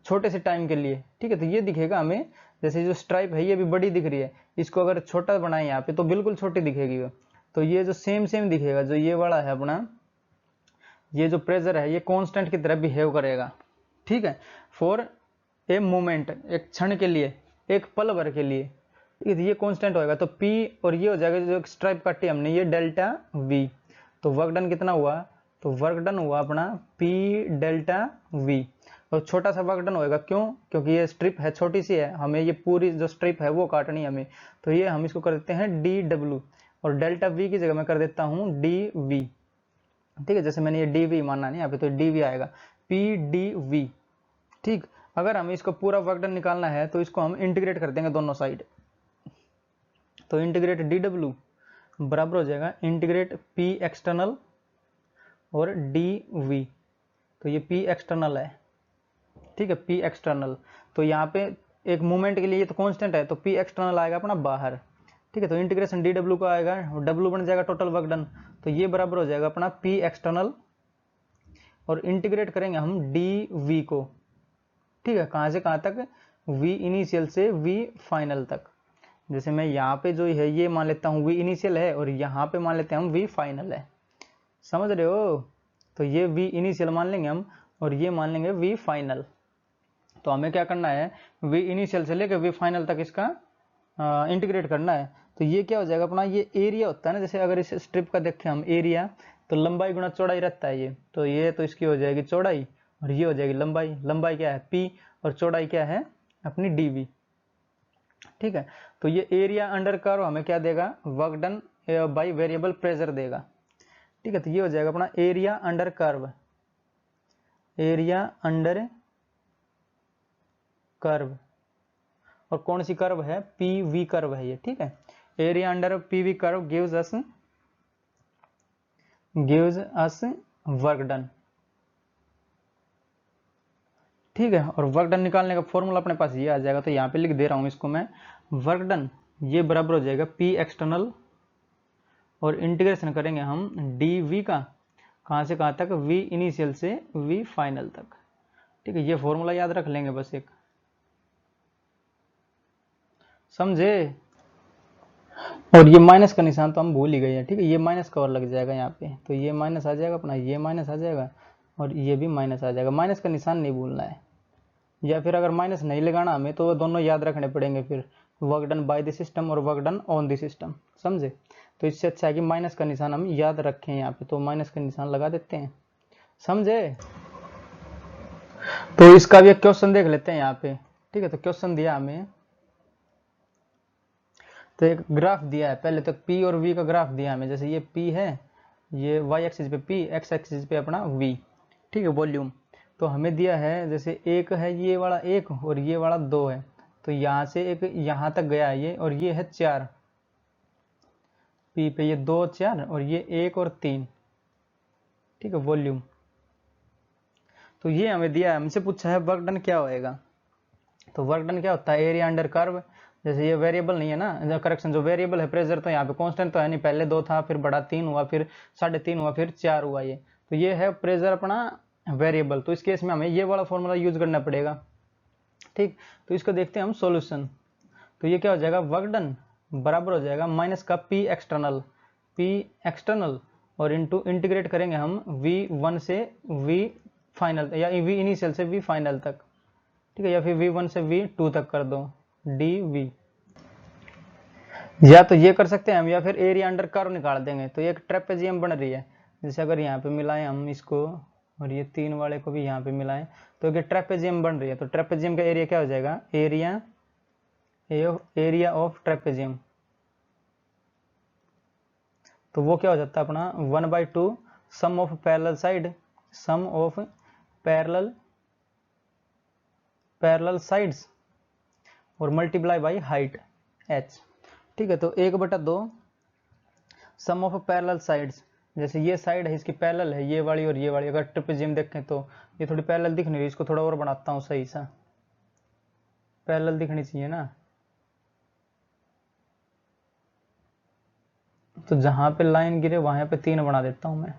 छोटे से टाइम के लिए, ठीक है। तो ये दिखेगा हमें, जैसे जो स्ट्राइप है ये भी बड़ी दिख रही है, इसको अगर छोटा बनाए यहाँ पे तो बिल्कुल छोटी दिखेगी वो। तो ये जो सेम दिखेगा, जो ये वाला है अपना, ये जो प्रेशर है ये कांस्टेंट की तरह बिहेव करेगा, ठीक है, फॉर ए मोमेंट, एक क्षण के लिए, एक पल भर के लिए, ठीक है। ये कांस्टेंट होएगा, तो P और ये हो जाएगा जो स्ट्राइप काटी हमने ये डेल्टा V, तो वर्क डन कितना हुआ, तो वर्क डन हुआ अपना पी डेल्टा वी। तो छोटा सा वर्क डन होएगा, क्यों, क्योंकि ये स्ट्रिप है छोटी सी है, हमें ये पूरी जो स्ट्रिप है वो काटनी है हमें, तो ये हम इसको कर देते हैं डी डब्ल्यू, और डेल्टा वी की जगह मैं कर देता हूँ डी वी। ठीक है, जैसे मैंने ये डी वी माना नहीं यहाँ पे, तो डी वी आएगा पी डी वी। ठीक, अगर हमें इसको पूरा वर्क डन निकालना है तो इसको हम इंटीग्रेट कर देंगे दोनों साइड, तो इंटीग्रेट डी डब्ल्यू बराबर हो जाएगा इंटीग्रेट पी एक्सटर्नल और डी वी। तो ये पी एक्सटर्नल है, ठीक है, पी एक्सटर्नल। तो यहाँ पे एक मूवमेंट के लिए ये तो कांस्टेंट है, तो पी एक्सटर्नल आएगा अपना बाहर। ठीक है, तो इंटीग्रेशन डी डब्ल्यू का आएगा, डब्ल्यू बन जाएगा टोटल वर्क डन, तो ये बराबर हो जाएगा अपना पी एक्सटर्नल, और इंटीग्रेट करेंगे हम डी वी को। ठीक है, कहाँ से कहाँ तक, वी इनिशियल से वी फाइनल तक। जैसे मैं यहाँ पे जो है ये मान लेता हूँ वी इनिशियल है, और यहाँ पे मान लेते हैं हम वी फाइनल है, समझ रहे हो। तो ये वी इनिशियल मान लेंगे हम, और ये मान लेंगे वी फाइनल। तो हमें क्या करना है, वी इनिशियल से लेकर वी फाइनल तक इसका इंटीग्रेट करना है। तो ये क्या हो जाएगा अपना, ये एरिया होता है ना, जैसे अगर इस स्ट्रिप का देखें हम एरिया, तो लंबाई गुणा चौड़ाई रहता है ये, तो ये तो इसकी हो जाएगी चौड़ाई, और ये हो जाएगी लंबाई। लंबाई क्या है पी, और चौड़ाई क्या है अपनी डी वी। ठीक है, तो ये एरिया अंडर कर्व हमें क्या देगा, work done by variable pressure देगा। ठीक है, तो ये हो जाएगा अपना area under curve, area under curve, और कौन सी कर्व है, पी वी कर्व है ये। ठीक है, area under P V curve gives us work done. ठीक है, और वर्क डन निकालने का फॉर्मूला अपने पास ये आ जाएगा, तो यहाँ पे लिख दे रहा हूँ इसको मैं, वर्क डन ये बराबर हो जाएगा पी एक्सटर्नल, और इंटीग्रेशन करेंगे हम डी वी का, कहाँ से कहाँ तक, वी इनिशियल से वी फाइनल तक। ठीक है, ये फॉर्मूला याद रख लेंगे बस एक, समझे। और ये माइनस का निशान तो हम भूल ही गए हैं। ठीक है, ये माइनस का और लग जाएगा यहाँ पे, तो ये माइनस आ जाएगा अपना, ये माइनस आ जाएगा, और ये भी माइनस आ जाएगा। माइनस का निशान नहीं भूलना है, या फिर अगर माइनस नहीं लगाना हमें तो दोनों याद रखने पड़ेंगे फिर, work done by the system और work done on the system, समझे। तो इससे अच्छा है कि माइनस का निशान हम याद रखें यहाँ पे, तो माइनस का निशान लगा देते हैं, समझे। तो इसका भी एक क्वेश्चन देख लेते हैं यहाँ पे। ठीक है, तो क्वेश्चन दिया हमें, तो एक ग्राफ दिया है, पहले तो P और V का ग्राफ दिया हमें, जैसे ये P है, ये y एक्सिस पे P, x एक्सिस पे अपना V। ठीक है, वॉल्यूम तो हमें दिया है, जैसे एक है ये वाला एक, और ये वाला दो है, तो यहाँ से एक यहाँ तक गया है ये, और ये है 4 P पे, ये 2 4, और ये 1 और 3। ठीक है, वॉल्यूम तो ये हमें दिया है, हमसे पूछा है वर्क डन क्या होएगा। तो वर्क डन क्या होता है, एरिया अंडर कर्व। जैसे ये वेरिएबल नहीं है ना, करेक्शन, जो वेरिएबल है प्रेशर, तो यहाँ पे कांस्टेंट तो है नहीं, पहले 2 था, फिर बड़ा 3 हुआ, फिर 3.5 हुआ, फिर 4 हुआ ये, तो ये है प्रेशर अपना वेरिएबल। तो इस केस में हमें ये वाला फॉर्मूला यूज करना पड़ेगा। ठीक, तो इसको देखते हैं हम सॉल्यूशन। तो ये क्या हो जाएगा, वर्क डन बराबर हो जाएगा माइनस का पी एक्सटर्नल, और इनटू इंटीग्रेट करेंगे हम V1 से V फाइनल, या V इनिशियल से V फाइनल तक। ठीक है, या फिर V1 से V2 तक कर दो dV, या तो ये कर सकते हैं हम, या फिर एरिया अंडर कर्व निकाल देंगे। तो एक ट्रेपेजियम बन रही है, जैसे अगर यहाँ पे मिलाएं हम इसको, और ये 3 वाले को भी यहाँ पे मिलाएं, तो एक ट्रेपेजियम बन रही है। तो ट्रेपेजियम का एरिया क्या हो जाएगा, एरिया ऑफ ट्रेपेजियम, तो वो क्या हो जाता है अपना 1/2 sum of parallel side, sum of parallel sides, और मल्टीप्लाई बाई हाइट h। ठीक है, तो 1/2 सम ऑफ पैरेलल साइड्स, जैसे ये साइड है इसकी पैरेलल है, ये वाली और ये वाली। अगर ट्रेपेजियम देखें तो ये थोड़ी पैरेलल दिख नहीं रही, इसको थोड़ा और बनाता हूँ सही सा, पैरेलल दिखनी चाहिए ना। तो जहाँ पे लाइन गिरे वहाँ पे 3 बना देता हूँ मैं,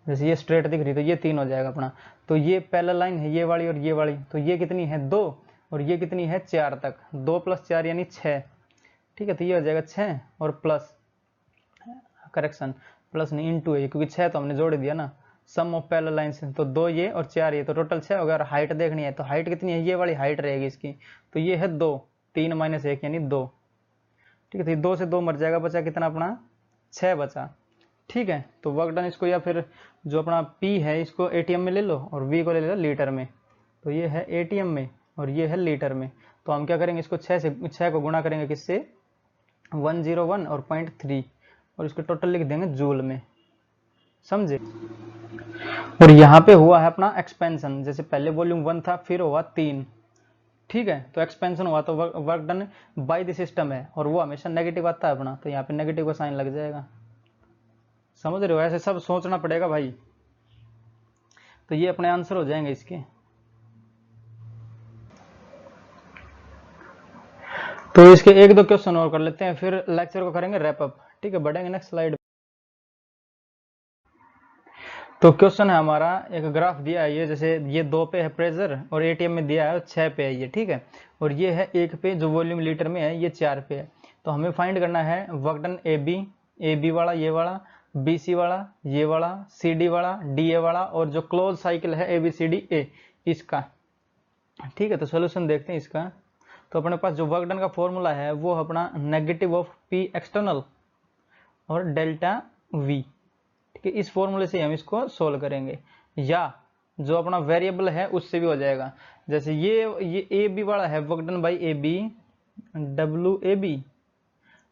जैसे ये स्ट्रेट दिख रही तो ये 3 हो जाएगा अपना। तो ये पैरेलल लाइन है, ये वाली और ये वाली, तो ये कितनी है 2, और ये कितनी है 4 तक, 2 + 4 यानी 6। ठीक है, तो ये हो जाएगा 6, और प्लस, करेक्शन प्लस नहीं इनटू है, क्योंकि 6 तो हमने जोड़ दिया ना, सम ऑफ पैरेलल लाइंस, तो 2 ये और 4 ये, तो टोटल 6 हो गया। और हाइट देखनी है, तो हाइट कितनी है, ये वाली हाइट रहेगी इसकी, तो ये है 2, 3 - 1 यानी 2। ठीक है, तो 2 से 2 मर जाएगा, बचा कितना अपना 6 बचा। ठीक है, तो वर्क डन इसको, या फिर जो अपना P है इसको एटीएम में ले लो और V को ले लो लीटर में। तो ये है एटीएम में और ये है लीटर में। तो हम क्या करेंगे, इसको 6 को गुणा करेंगे किससे, 101 और 0.3, और इसको टोटल लिख देंगे जूल में, समझे। और यहाँ पे हुआ है अपना एक्सपेंशन, जैसे पहले वॉल्यूम 1 था, फिर हुआ 3, ठीक है। तो एक्सपेंशन हुआ तो work done by the system है, और वो हमेशा नेगेटिव आता है अपना, तो यहाँ पे नेगेटिव का साइन लग जाएगा, समझ रहे हो। ऐसे सब सोचना पड़ेगा भाई, तो ये अपने आंसर हो जाएंगे इसके। तो इसके एक दो क्वेश्चन और कर लेते हैं, फिर लेक्चर को करेंगे रैप अप, ठीक है। बढ़ेंगे नेक्स्ट स्लाइड। तो क्वेश्चन है हमारा, एक ग्राफ दिया है ये, जैसे ये 2 पे है प्रेशर और एटीएम में दिया है 6 पे है ये, ठीक है। और ये है 1 पे, जो वॉल्यूम लीटर में है, ये 4 पे है। तो हमें फाइंड करना है वर्क डन ए बी वाला, ये वाला, बी सी वाला, ये वाला, सी डी वाला, डी ए वाला, और जो क्लोज साइकिल है ए बी सी डी ए, इसका, ठीक है। तो सोल्यूशन देखते हैं इसका। तो अपने पास जो वर्क डन का फॉर्मूला है वो अपना नेगेटिव ऑफ पी एक्सटर्नल और डेल्टा वी, ठीक है। इस फॉर्मूले से हम इसको सोल्व करेंगे, या जो अपना वेरिएबल है उससे भी हो जाएगा। जैसे ये ए बी वाला है work done by A B, W A B,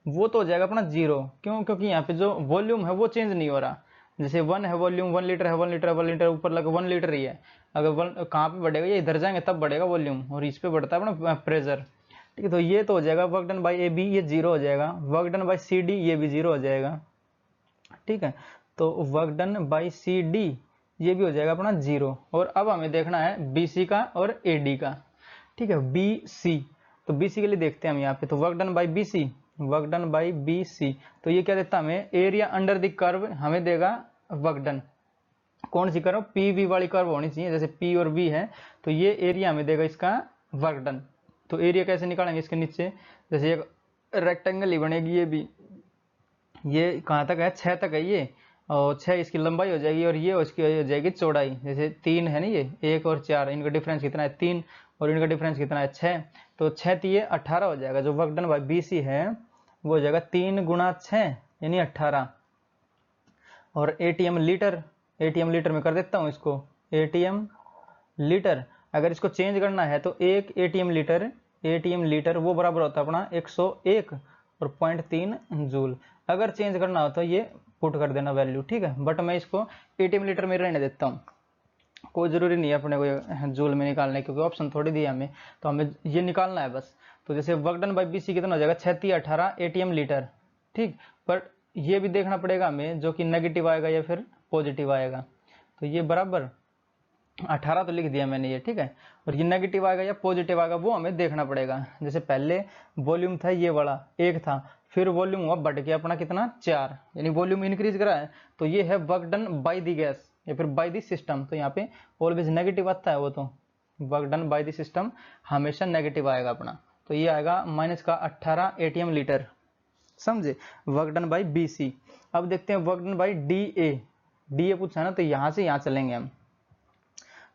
वो तो हो जाएगा अपना 0, क्यों, क्योंकि यहाँ पे जो वॉल्यूम है वो चेंज नहीं हो रहा। जैसे 1 है वॉल्यूम, 1 लीटर है, 1 लीटर है, 1 लीटर ऊपर लगा 1 लीटर ही है। अगर 1 कहाँ पे बढ़ेगा, ये इधर जाएंगे तब बढ़ेगा वॉल्यूम, और इस पे बढ़ता है अपना प्रेशर, ठीक है। तो ये तो हो जाएगा work done by A B, ये 0 हो जाएगा। Work done by C D, ये भी 0 हो जाएगा, ठीक है। तो work done by C D, ये भी हो जाएगा अपना 0। और अब हमें देखना है बी सी का और ए डी का, ठीक है। बी सी, तो बी सी के लिए देखते हैं हम यहाँ पे। तो work done by B C, work done by B C, तो ये क्या देता हमें, एरिया अंडर द कर्व हमें देगा वर्क डन। कौन सी कर्व, पी वी वाली कर्व होनी चाहिए, जैसे पी और वी है, तो ये एरिया हमें देगा इसका वर्क डन। तो एरिया कैसे निकालेंगे इसके नीचे, जैसे एक रेक्टेंगल ही बनेगी, ये भी, ये कहाँ तक है, 6 तक है ये, और 6 इसकी लंबाई हो जाएगी, और ये इसकी हो जाएगी चौड़ाई। जैसे 3 है ना, ये 1 और 4, इनका डिफरेंस कितना है 3, और इनका डिफरेंस कितना है 6, तो 6 3 18 हो जाएगा। जो work done by B C है वो हो जाएगा 3 गुणा 6 यानी 18। और एटीएम लीटर, एटीएम लीटर में कर देता हूँ इसको, एटीएम लीटर। अगर इसको चेंज करना है तो एक एटीएम लीटर वो बराबर होता है अपना 101 और 0.3 जूल। अगर चेंज करना हो तो ये पुट कर देना वैल्यू, ठीक है। बट मैं इसको एटीएम लीटर में रहने देता हूँ, कोई जरूरी नहीं है अपने को जूल में निकालने, क्योंकि ऑप्शन थोड़ी दिया हमें, तो हमें ये निकालना है बस। तो जैसे work done by B C कितना हो जाएगा, 6 18 एटीएम लीटर, ठीक। पर ये भी देखना पड़ेगा हमें, जो कि नेगेटिव आएगा या फिर पॉजिटिव आएगा। तो ये बराबर 18 तो लिख दिया मैंने ये, ठीक है। और ये नेगेटिव आएगा या पॉजिटिव आएगा वो हमें देखना पड़ेगा। जैसे पहले वॉल्यूम था ये वाला 1 था, फिर वॉल्यूम हुआ बढ़ के अपना कितना 4, यानी वॉल्यूम इंक्रीज करा है। तो ये है work done by the gas या फिर बाय द सिस्टम, तो यहाँ पे ऑलवेज नेगेटिव आता है वो, तो work done by the system हमेशा नेगेटिव आएगा अपना। तो ये आएगा माइनस का 18 एटीएम लीटर, समझे, work done by B C. अब देखते हैं work done by D A पूछा है ना, तो यहाँ से यहाँ चलेंगे हम।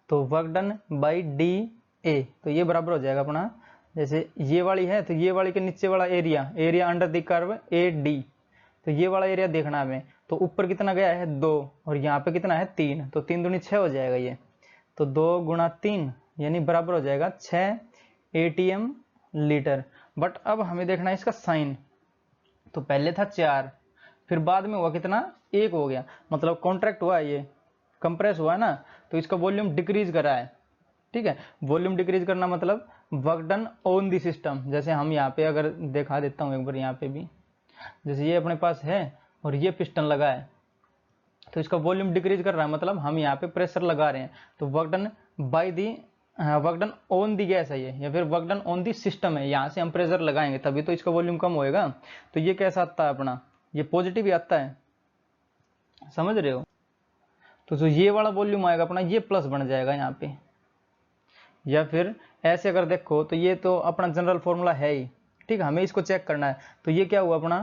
तो work done by D A, तो ये बराबर हो जाएगा अपना, जैसे ये वाली है तो ये वाली के नीचे वाला area under the curve A D, तो ये वाला एरिया देखना है हमें। तो ऊपर कितना गया है 2, और यहाँ पे कितना है 3, तो 3 दूनी 6 हो जाएगा ये। तो 2 गुणा 3 यानी बराबर हो जाएगा 6 एटीएम लीटर। बट अब हमें देखना है इसका साइन। तो पहले था 4, फिर बाद में हुआ कितना 1 हो गया, मतलब कॉन्ट्रैक्ट हुआ है, ये कंप्रेस हुआ है ना, तो इसका वॉल्यूम डिक्रीज करा है, ठीक है। वॉल्यूम डिक्रीज करना मतलब work done on the system. जैसे हम यहाँ पे अगर दिखा देता हूँ एक बार, यहाँ पे भी जैसे ये अपने पास है और ये पिस्टन लगा है, तो इसका वॉल्यूम डिक्रीज कर रहा है, मतलब हम यहाँ पे प्रेशर लगा रहे हैं। तो work done by the, work done on the gas है ये, या फिर work done on the system है, यहाँ से हम प्रेशर लगाएंगे तभी तो इसका वॉल्यूम कम होएगा। तो ये कैसा आता है अपना, ये पॉजिटिव ही आता है, समझ रहे हो। तो जो ये वाला वॉल्यूम आएगा अपना ये प्लस बन जाएगा यहाँ पे। या फिर ऐसे अगर देखो तो ये तो अपना जनरल फॉर्मूला है ही, ठीक है, हमें इसको चेक करना है। तो ये क्या हुआ अपना,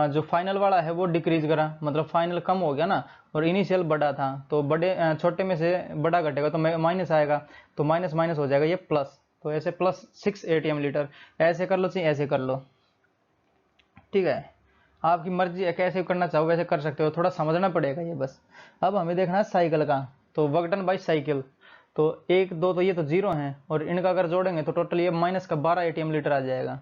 जो फाइनल वाला है वो डिक्रीज करा, मतलब फाइनल कम हो गया ना, और इनिशियल बड़ा था, तो बड़े छोटे में से बड़ा घटेगा तो माइनस आएगा, तो माइनस माइनस हो जाएगा ये प्लस। तो ऐसे प्लस 6 एटीएम लीटर, ऐसे कर लो चाहे ऐसे कर लो, ठीक है। आपकी मर्जी है, कैसे करना चाहो वैसे कर सकते हो, थोड़ा समझना पड़ेगा ये बस। अब हमें देखना है साइकिल का, तो वर्क डन बाई साइकिल, तो 1 2 तो ये तो 0 हैं, और इनका अगर जोड़ेंगे तो टोटल ये माइनस का 12 एटीएम लीटर आ जाएगा।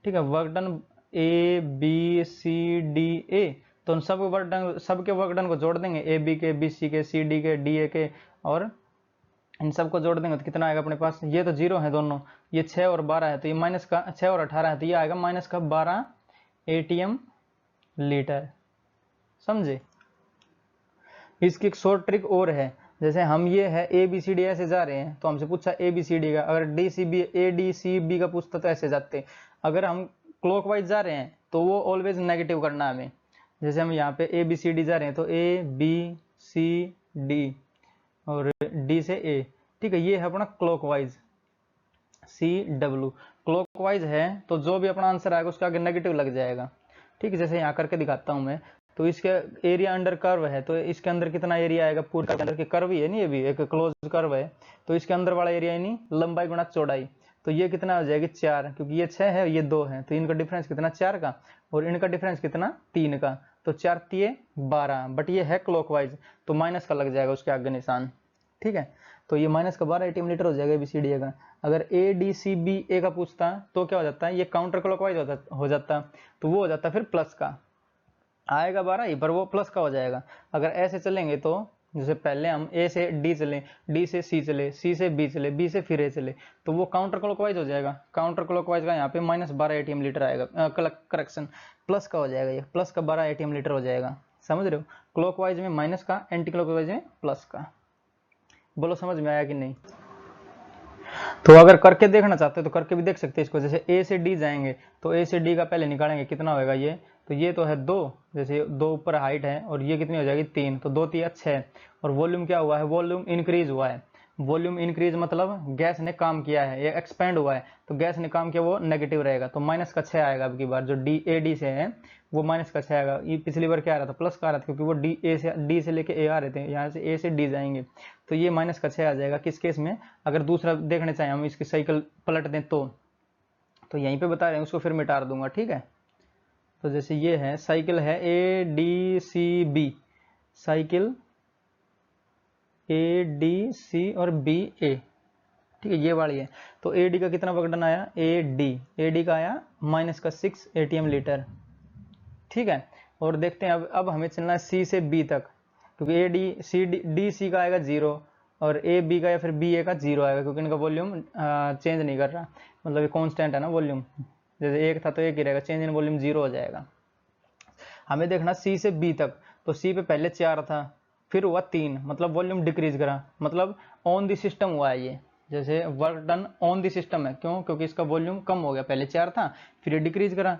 ठीक है, work done A B C D A, तो उन सब वर्क डन, सबके वर्क डन को जोड़ देंगे, ए बी के, बी सी के, सी डी के, डी ए के, और इन सबको जोड़ देंगे तो कितना आएगा अपने पास, ये तो 0 है दोनों, ये 6 और 12 है, तो ये माइनस का 6 और 18 है, तो ये आएगा माइनस का 12 एटीएम लीटर। समझे? इसकी एक शॉर्ट ट्रिक और है, जैसे हम ये है ए बी सी डी ऐसे जा रहे हैं, तो हमसे पूछा ए बी सी डी का, अगर D C B A D C B का पूछता तो ऐसे जाते। अगर हम क्लॉकवाइज जा रहे हैं तो वो ऑलवेज नेगेटिव करना है हमें। जैसे हम यहाँ पे ए बी सी डी जा रहे हैं तो ए बी सी डी और डी से ए, ठीक है, ये है अपना क्लॉकवाइज, सी डब्ल्यू क्लॉकवाइज है, तो जो भी अपना आंसर आएगा उसके आगे नेगेटिव लग जाएगा। ठीक है, जैसे यहाँ करके दिखाता हूँ मैं, तो इसके एरिया अंडर कर्व है, तो इसके अंदर कितना एरिया आएगा, पूरे के अंदर, के कर्व ही है नहीं, ये भी एक क्लोज कर्व है, तो इसके अंदर वाला एरिया ही नहीं, लंबाई गुणा चौड़ाई, तो ये कितना हो जाएगी 4, क्योंकि ये 6 है ये 2 है, तो इनका डिफरेंस कितना 4 का, और इनका डिफरेंस कितना 3 का, तो 4 तिये 12, बट ये है क्लॉकवाइज तो माइनस का लग जाएगा उसके आगे निशान। ठीक है, तो ये माइनस का 12 एटीएम लीटर हो जाएगा एबीसीडी का। अगर ए डी सी बी ए का पूछता तो क्या हो जाता है, ये काउंटर क्लॉकवाइज हो जाता, तो वो हो जाता फिर प्लस का, आएगा 12 ही पर वो प्लस का हो जाएगा। अगर ऐसे चलेंगे तो जैसे पहले हम ए से डी चले, डी से सी चले, सी से बी चले, बी से फिर ए चले, तो वो काउंटर क्लॉकवाइज हो जाएगा। काउंटर क्लॉकवाइज का यहाँ पे माइनस 12 एटीएम लीटर आएगा, करेक्शन प्लस का हो जाएगा, ये प्लस का 12 एटीएम लीटर हो जाएगा। समझ रहे हो, क्लॉकवाइज में माइनस का, एंटी क्लॉकवाइज में प्लस का। बोलो समझ में आया कि नहीं? तो अगर करके देखना चाहते हो तो करके भी देख सकते हैं इसको। जैसे ए से डी जाएंगे तो ए से डी का पहले निकालेंगे, कितना होगा ये, तो ये तो है 2, जैसे 2 ऊपर हाइट है, और ये कितनी हो जाएगी 3, तो 2 3 6, और वॉल्यूम क्या हुआ है, वॉल्यूम इंक्रीज हुआ है। वॉल्यूम इंक्रीज मतलब गैस ने काम किया है, ये एक्सपेंड हुआ है, तो गैस ने काम किया वो नेगेटिव रहेगा, तो माइनस का 6 आएगा। अब की बार जो डी ए डी से है वो माइनस का 6 आएगा। ये पिछली बार क्या आ रहा था, प्लस का आ रहा था, क्योंकि वो डी से लेके ए आ रहे थे, यहाँ से ए से डी जाएंगे, तो ये माइनस का 6 आ जाएगा। किस केस में, अगर दूसरा देखने चाहें हम इसकी साइकिल पलट दें तो यहीं पे बता रहे हैं, उसको फिर मिटा दूंगा। ठीक है, तो जैसे ये है साइकिल है A D C B, cycle A D C और बी ए, ठीक है, ये वाली है। तो ए डी का कितना वर्क डन आया, ए डी का आया माइनस का 6 एटीएम लीटर। ठीक है, और देखते हैं अब हमें चलना है सी से बी तक, क्योंकि ए डी सी डी सी का आएगा 0 और ए बी का या फिर बी ए का 0 आएगा, क्योंकि इनका वॉल्यूम चेंज नहीं कर रहा, मतलब ये कांस्टेंट है ना वॉल्यूम, जैसे 1 था तो 1 ही रहेगा, चेंज इन वॉल्यूम 0 हो जाएगा। हमें देखना सी से बी तक, तो सी पे पहले 4 था, फिर हुआ 3, मतलब वॉल्यूम डिक्रीज करा, मतलब ऑन दी सिस्टम हुआ है ये, जैसे work done on the system है, क्यों, क्योंकि इसका वॉल्यूम कम हो गया, पहले 4 था फिर ये डिक्रीज करा।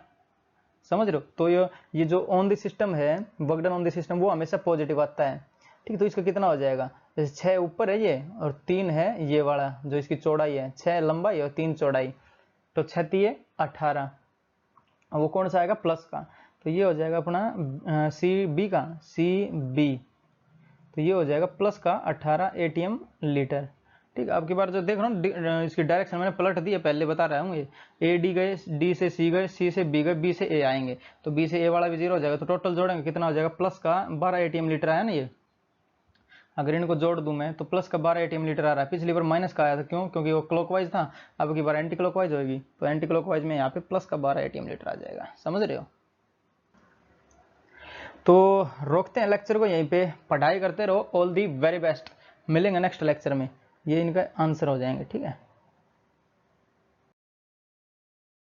समझ रहे हो, तो ये जो ऑन दी सिस्टम है, work done on the system, वो हमेशा पॉजिटिव आता है। ठीक, तो इसका कितना हो जाएगा, जैसे 6 ऊपर है ये और 3 है ये वाला, जो इसकी चौड़ाई है, 6 लंबाई और 3 चौड़ाई, तो 6 तिये 18, वो कौन सा आएगा, प्लस का, तो ये हो जाएगा अपना सी बी का, सी बी, तो ये हो जाएगा प्लस का 18 एटीएम लीटर। ठीक है, अब की बार जो देख रहा हूँ इसकी डायरेक्शन मैंने पलट दी है, पहले बता रहा हूँ, ये ए डी गए, डी से सी गए, सी से बी गए, बी से ए आएंगे, तो बी से ए वाला भी 0 हो जाएगा, तो टोटल जोड़ेंगे कितना हो जाएगा, प्लस का 12 एटीएम लीटर आया ना ये। अगर इनको जोड़ दूं मैं तो प्लस का 12 एटीएम लीटर आ रहा है, पिछली बार माइनस का आया था, क्यों, क्योंकि वो क्लॉकवाइज था, अब की बार एंटी क्लॉकवाइज होगी, तो एंटी क्लॉकवाइज में यहाँ पे प्लस का 12 एटीएम लीटर आ जाएगा। समझ रहे हो, तो रोकते हैं लेक्चर को यहीं पे, पढ़ाई करते रहो। ऑल दी वेरी बेस्ट, मिलेंगे नेक्स्ट लेक्चर में, ये इनका आंसर हो जाएंगे। ठीक है।